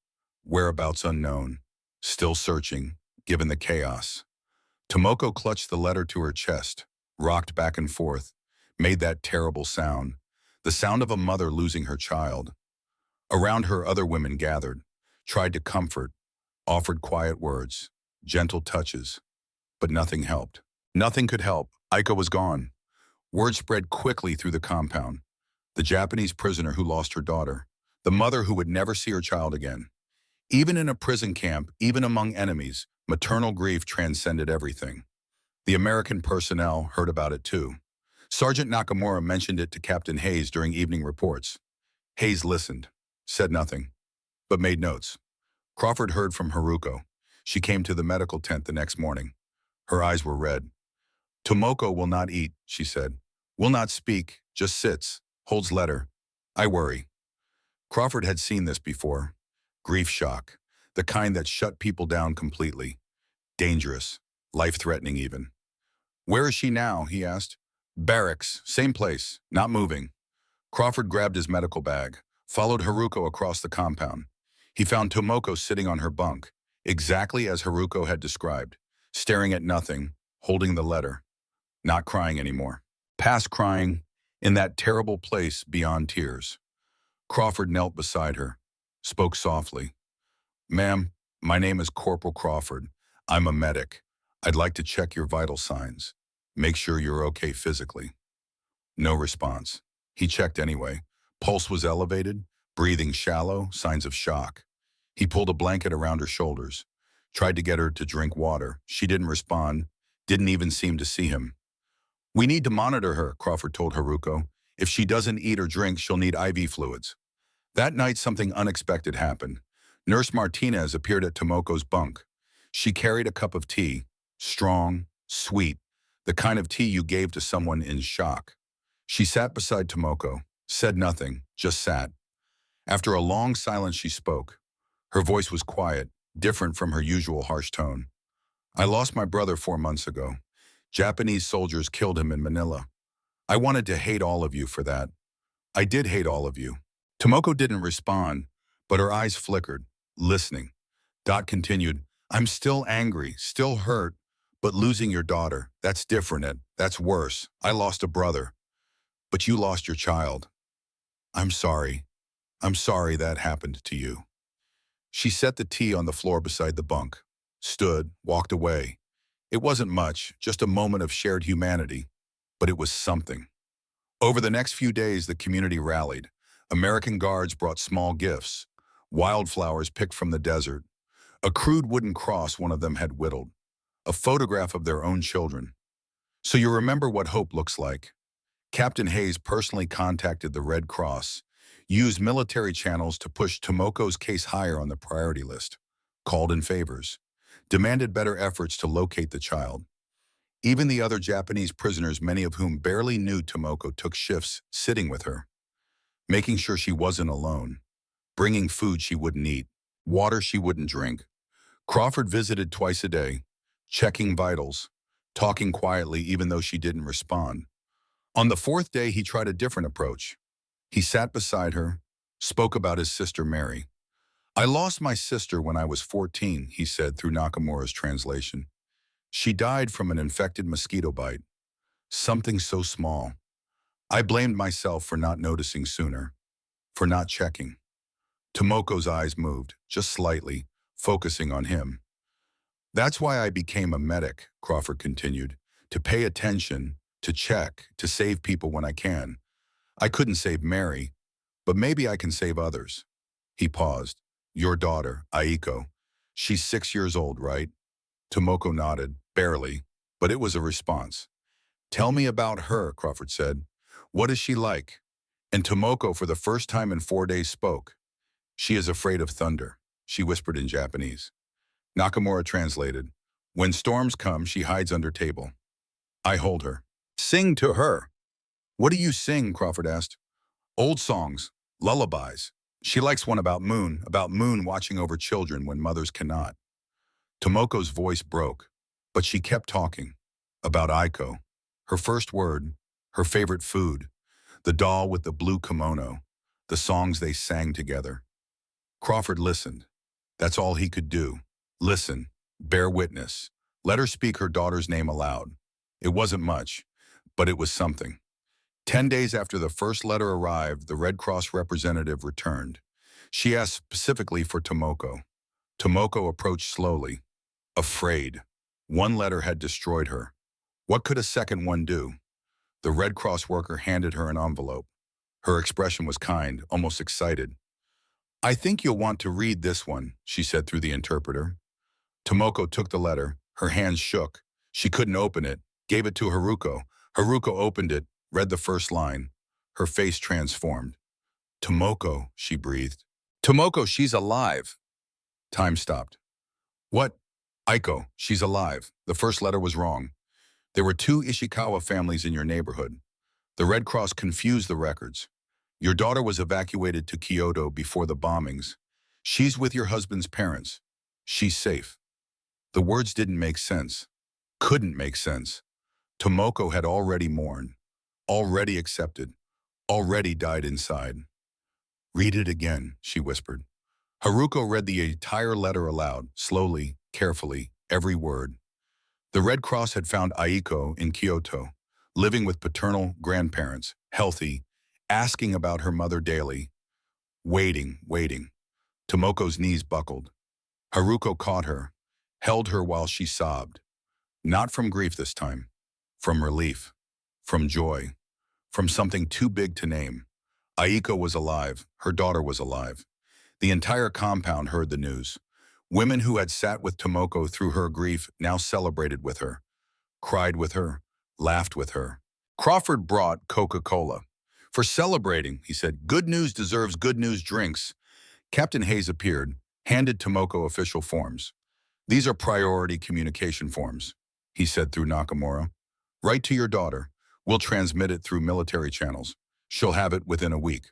[SPEAKER 1] Whereabouts unknown, still searching, given the chaos. Tomoko clutched the letter to her chest, rocked back and forth, made that terrible sound, the sound of a mother losing her child. Around her, other women gathered, tried to comfort, offered quiet words, gentle touches, but nothing helped. Nothing could help. Aiko was gone. Word spread quickly through the compound. The Japanese prisoner who lost her daughter, the mother who would never see her child again. Even in a prison camp, even among enemies, maternal grief transcended everything. The American personnel heard about it too. Sergeant Nakamura mentioned it to Captain Hayes during evening reports. Hayes listened, said nothing, but made notes. Crawford heard from Haruko. She came to the medical tent the next morning. Her eyes were red. "Tomoko will not eat," she said. "Will not speak, just sits, holds letter. I worry." Crawford had seen this before. Grief shock, the kind that shut people down completely. Dangerous, life-threatening even. "Where is she now?" he asked. "Barracks, same place, not moving." Crawford grabbed his medical bag, followed Haruko across the compound. He found Tomoko sitting on her bunk, exactly as Haruko had described, staring at nothing, holding the letter, not crying anymore. Past crying, in that terrible place beyond tears. Crawford knelt beside her, spoke softly. "Ma'am, my name is Corporal Crawford. I'm a medic. I'd like to check your vital signs. Make sure you're okay physically." No response. He checked anyway. Pulse was elevated, breathing shallow, signs of shock. He pulled a blanket around her shoulders, tried to get her to drink water. She didn't respond, didn't even seem to see him. "We need to monitor her," Crawford told Haruko. "If she doesn't eat or drink, she'll need IV fluids." That night, something unexpected happened. Nurse Martinez appeared at Tomoko's bunk. She carried a cup of tea, strong, sweet, the kind of tea you gave to someone in shock. She sat beside Tomoko, said nothing, just sat. After a long silence, she spoke. Her voice was quiet, different from her usual harsh tone. "I lost my brother 4 months ago. Japanese soldiers killed him in Manila. I wanted to hate all of you for that. I did hate all of you. Tomoko didn't respond, but her eyes flickered, listening. Dot continued, I'm still angry, still hurt, but losing your daughter, that's different, Ed. That's worse. I lost a brother, but you lost your child. I'm sorry. I'm sorry that happened to you. She set the tea on the floor beside the bunk, stood, walked away. It wasn't much, just a moment of shared humanity, but it was something. Over the next few days, the community rallied. American guards brought small gifts, wildflowers picked from the desert, a crude wooden cross one of them had whittled, a photograph of their own children. So you remember what hope looks like. Captain Hayes personally contacted the Red Cross, used military channels to push Tomoko's case higher on the priority list, called in favors, demanded better efforts to locate the child. Even the other Japanese prisoners, many of whom barely knew Tomoko, took shifts sitting with her, making sure she wasn't alone, bringing food she wouldn't eat, water she wouldn't drink. Crawford visited twice a day, checking vitals, talking quietly even though she didn't respond. On the fourth day, he tried a different approach. He sat beside her, spoke about his sister Mary. I lost my sister when I was 14, he said through Nakamura's translation. She died from an infected mosquito bite. Something so small. I blamed myself for not noticing sooner, for not checking. Tomoko's eyes moved, just slightly, focusing on him. That's why I became a medic, Crawford continued, to pay attention, to check, to save people when I can. I couldn't save Mary, but maybe I can save others. He paused. Your daughter, Aiko. She's 6 years old, right? Tomoko nodded, barely, but it was a response. Tell me about her, Crawford said. What is she like? And Tomoko, for the first time in 4 days, spoke. She is afraid of thunder, she whispered in Japanese. Nakamura translated. When storms come, she hides under table. I hold her. Sing to her. What do you sing? Crawford asked. Old songs, lullabies. She likes one about moon watching over children when mothers cannot. Tomoko's voice broke, but she kept talking. About Aiko, her first word, her favorite food, the doll with the blue kimono, the songs they sang together. Crawford listened. That's all he could do. Listen, bear witness. Let her speak her daughter's name aloud. It wasn't much, but it was something. 10 days after the first letter arrived, the Red Cross representative returned. She asked specifically for Tomoko. Tomoko approached slowly, afraid. One letter had destroyed her. What could a second one do? The Red Cross worker handed her an envelope. Her expression was kind, almost excited. I think you'll want to read this one, she said through the interpreter. Tomoko took the letter. Her hands shook. She couldn't open it. Gave it to Haruko. Haruko opened it, read the first line. Her face transformed. Tomoko, she breathed. Tomoko, she's alive. Time stopped. What? Aiko, she's alive. The first letter was wrong. There were 2 Ishikawa families in your neighborhood. The Red Cross confused the records. Your daughter was evacuated to Kyoto before the bombings. She's with your husband's parents. She's safe. The words didn't make sense. Couldn't make sense. Tomoko had already mourned, already accepted, already died inside. Read it again, she whispered. Haruko read the entire letter aloud, slowly, carefully, every word. The Red Cross had found Aiko in Kyoto, living with paternal grandparents, healthy, asking about her mother daily. Waiting. Tomoko's knees buckled. Haruko caught her, held her while she sobbed. Not from grief this time, from relief, from joy, from something too big to name. Aiko was alive, her daughter was alive. The entire compound heard the news. Women who had sat with Tomoko through her grief now celebrated with her, cried with her, laughed with her. Crawford brought Coca-Cola. For celebrating, he said, good news deserves good news drinks. Captain Hayes appeared, handed Tomoko official forms. These are priority communication forms, he said through Nakamura. Write to your daughter. We'll transmit it through military channels. She'll have it within a week.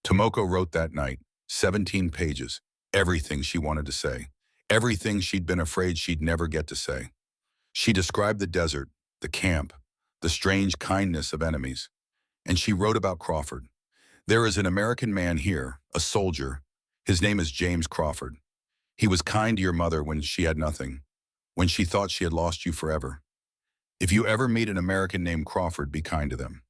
[SPEAKER 1] Tomoko wrote that night, 17 pages, everything she wanted to say, everything she'd been afraid she'd never get to say. She described the desert, the camp, the strange kindness of enemies. And she wrote about Crawford. There is an American man here, a soldier. His name is James Crawford. He was kind to your mother when she had nothing, when she thought she had lost you forever. If you ever meet an American named Crawford, be kind to them.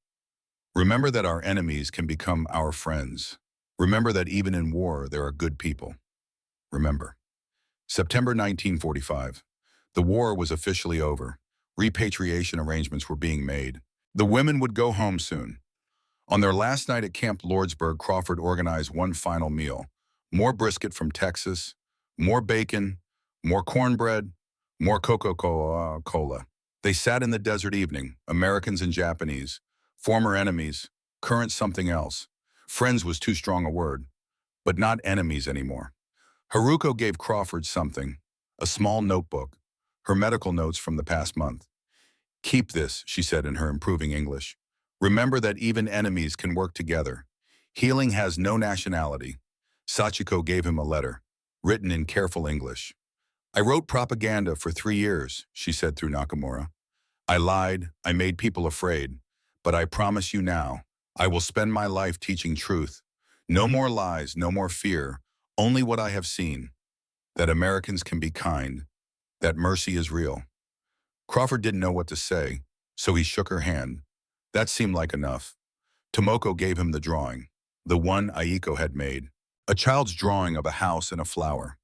[SPEAKER 1] Remember that our enemies can become our friends. Remember that even in war, there are good people. Remember. September 1945. The war was officially over. Repatriation arrangements were being made. The women would go home soon. On their last night at Camp Lordsburg, Crawford organized one final meal. More brisket from Texas, more bacon, more cornbread, more Coca-Cola. They sat in the desert evening, Americans and Japanese, former enemies, current something else. Friends was too strong a word, but not enemies anymore. Haruko gave Crawford something, a small notebook, her medical notes from the past month. Keep this, she said in her improving English. Remember that even enemies can work together. Healing has no nationality. Sachiko gave him a letter, written in careful English. I wrote propaganda for 3 years, she said through Nakamura. I lied, I made people afraid, but I promise you now, I will spend my life teaching truth. No more lies, no more fear, only what I have seen, that Americans can be kind, that mercy is real. Crawford didn't know what to say, so he shook her hand. That seemed like enough. Tomoko gave him the drawing, the one Aiko had made, a child's drawing of a house and a flower.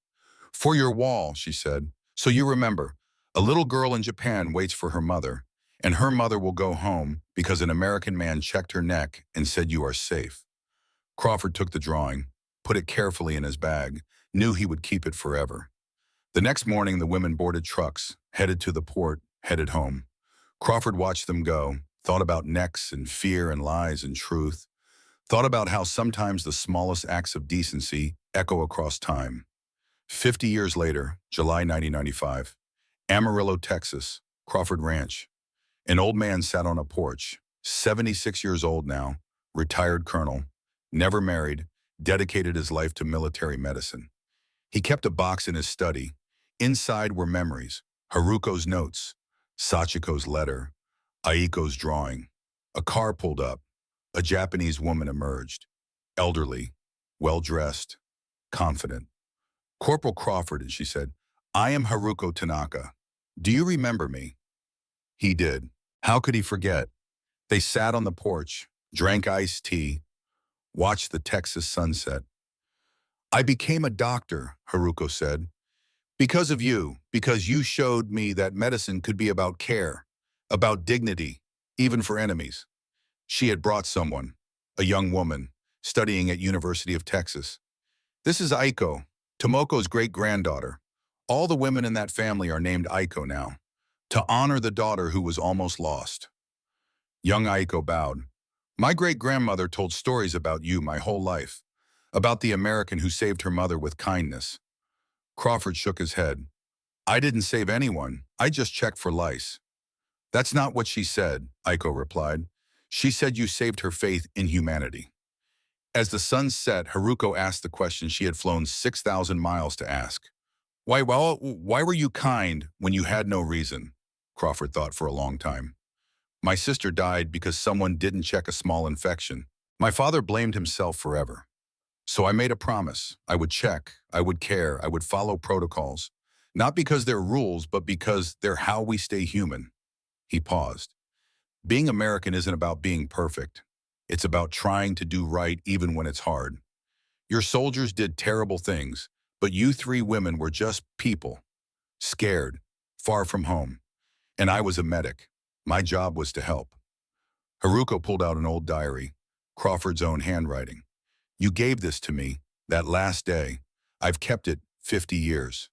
[SPEAKER 1] For your wall, she said, so you remember, a little girl in Japan waits for her mother, and her mother will go home because an American man checked her neck and said you are safe. Crawford took the drawing, put it carefully in his bag, knew he would keep it forever. The next morning, the women boarded trucks, headed to the port, headed home. Crawford watched them go, thought about necks and fear and lies and truth, thought about how sometimes the smallest acts of decency echo across time. 50 years later, July 1995, Amarillo, Texas, Crawford Ranch. An old man sat on a porch, 76 years old now, retired colonel, never married, dedicated his life to military medicine. He kept a box in his study. Inside were memories, Haruko's notes, Sachiko's letter, Aiko's drawing. A car pulled up. A Japanese woman emerged, elderly, well-dressed, confident. Corporal Crawford, she said, I am Haruko Tanaka. Do you remember me? He did. How could he forget? They sat on the porch, drank iced tea, watched the Texas sunset. I became a doctor, Haruko said, because of you, because you showed me that medicine could be about care, about dignity, even for enemies. She had brought someone, a young woman, studying at University of Texas. This is Aiko, Tomoko's great-granddaughter. All the women in that family are named Aiko now, to honor the daughter who was almost lost. Young Aiko bowed. My great-grandmother told stories about you my whole life, about the American who saved her mother with kindness. Crawford shook his head. I didn't save anyone, I just checked for lice. That's not what she said, Aiko replied. She said you saved her faith in humanity. As the sun set, Haruko asked the question she had flown 6,000 miles to ask. Why were you kind when you had no reason? Crawford thought for a long time. My sister died because someone didn't check a small infection. My father blamed himself forever. So I made a promise. I would check, I would care, I would follow protocols. Not because they're rules, but because they're how we stay human. He paused. Being American isn't about being perfect. It's about trying to do right even when it's hard. Your soldiers did terrible things, but you 3 women were just people, scared, far from home. And I was a medic. My job was to help. Haruko pulled out an old diary, Crawford's own handwriting. You gave this to me, that last day. I've kept it 50 years.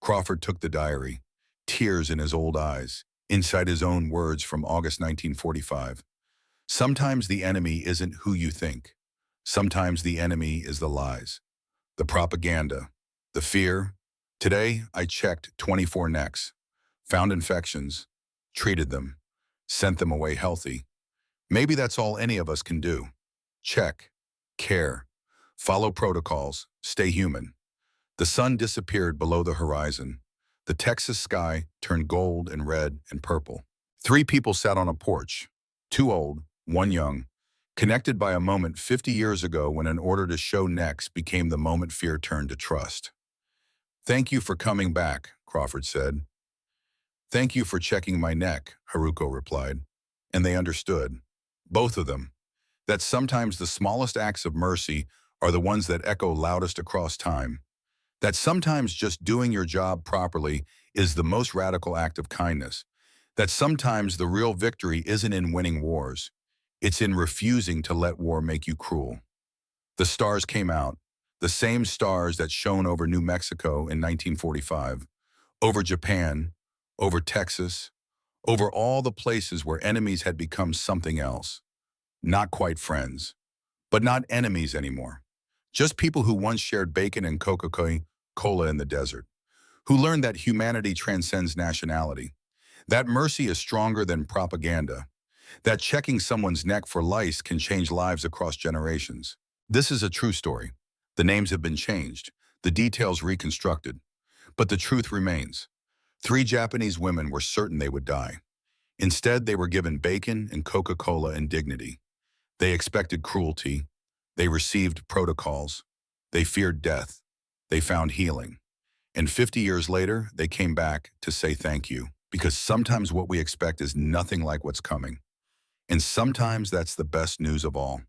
[SPEAKER 1] Crawford took the diary, tears in his old eyes, inside his own words from August 1945. Sometimes the enemy isn't who you think. Sometimes the enemy is the lies, the propaganda, the fear. Today, I checked 24 necks, found infections, treated them, sent them away healthy. Maybe that's all any of us can do. Check, care, follow protocols, stay human. The sun disappeared below the horizon. The Texas sky turned gold and red and purple. Three people sat on a porch, two old, one young, connected by a moment 50 years ago when an order to show necks became the moment fear turned to trust. "Thank you for coming back," Crawford said. "Thank you for checking my neck," Haruko replied. And they understood, both of them, that sometimes the smallest acts of mercy are the ones that echo loudest across time. That sometimes just doing your job properly is the most radical act of kindness. That sometimes the real victory isn't in winning wars. It's in refusing to let war make you cruel. The stars came out, the same stars that shone over New Mexico in 1945, over Japan, over Texas, over all the places where enemies had become something else. Not quite friends, but not enemies anymore. Just people who once shared bacon and Coca-Cola in the desert, who learned that humanity transcends nationality, that mercy is stronger than propaganda, that checking someone's neck for lice can change lives across generations. This is a true story. The names have been changed, the details reconstructed, but the truth remains. Three Japanese women were certain they would die. Instead, they were given bacon and Coca-Cola and dignity. They expected cruelty. They received protocols. They feared death. They found healing. And 50 years later, they came back to say thank you. Because sometimes what we expect is nothing like what's coming. And sometimes that's the best news of all.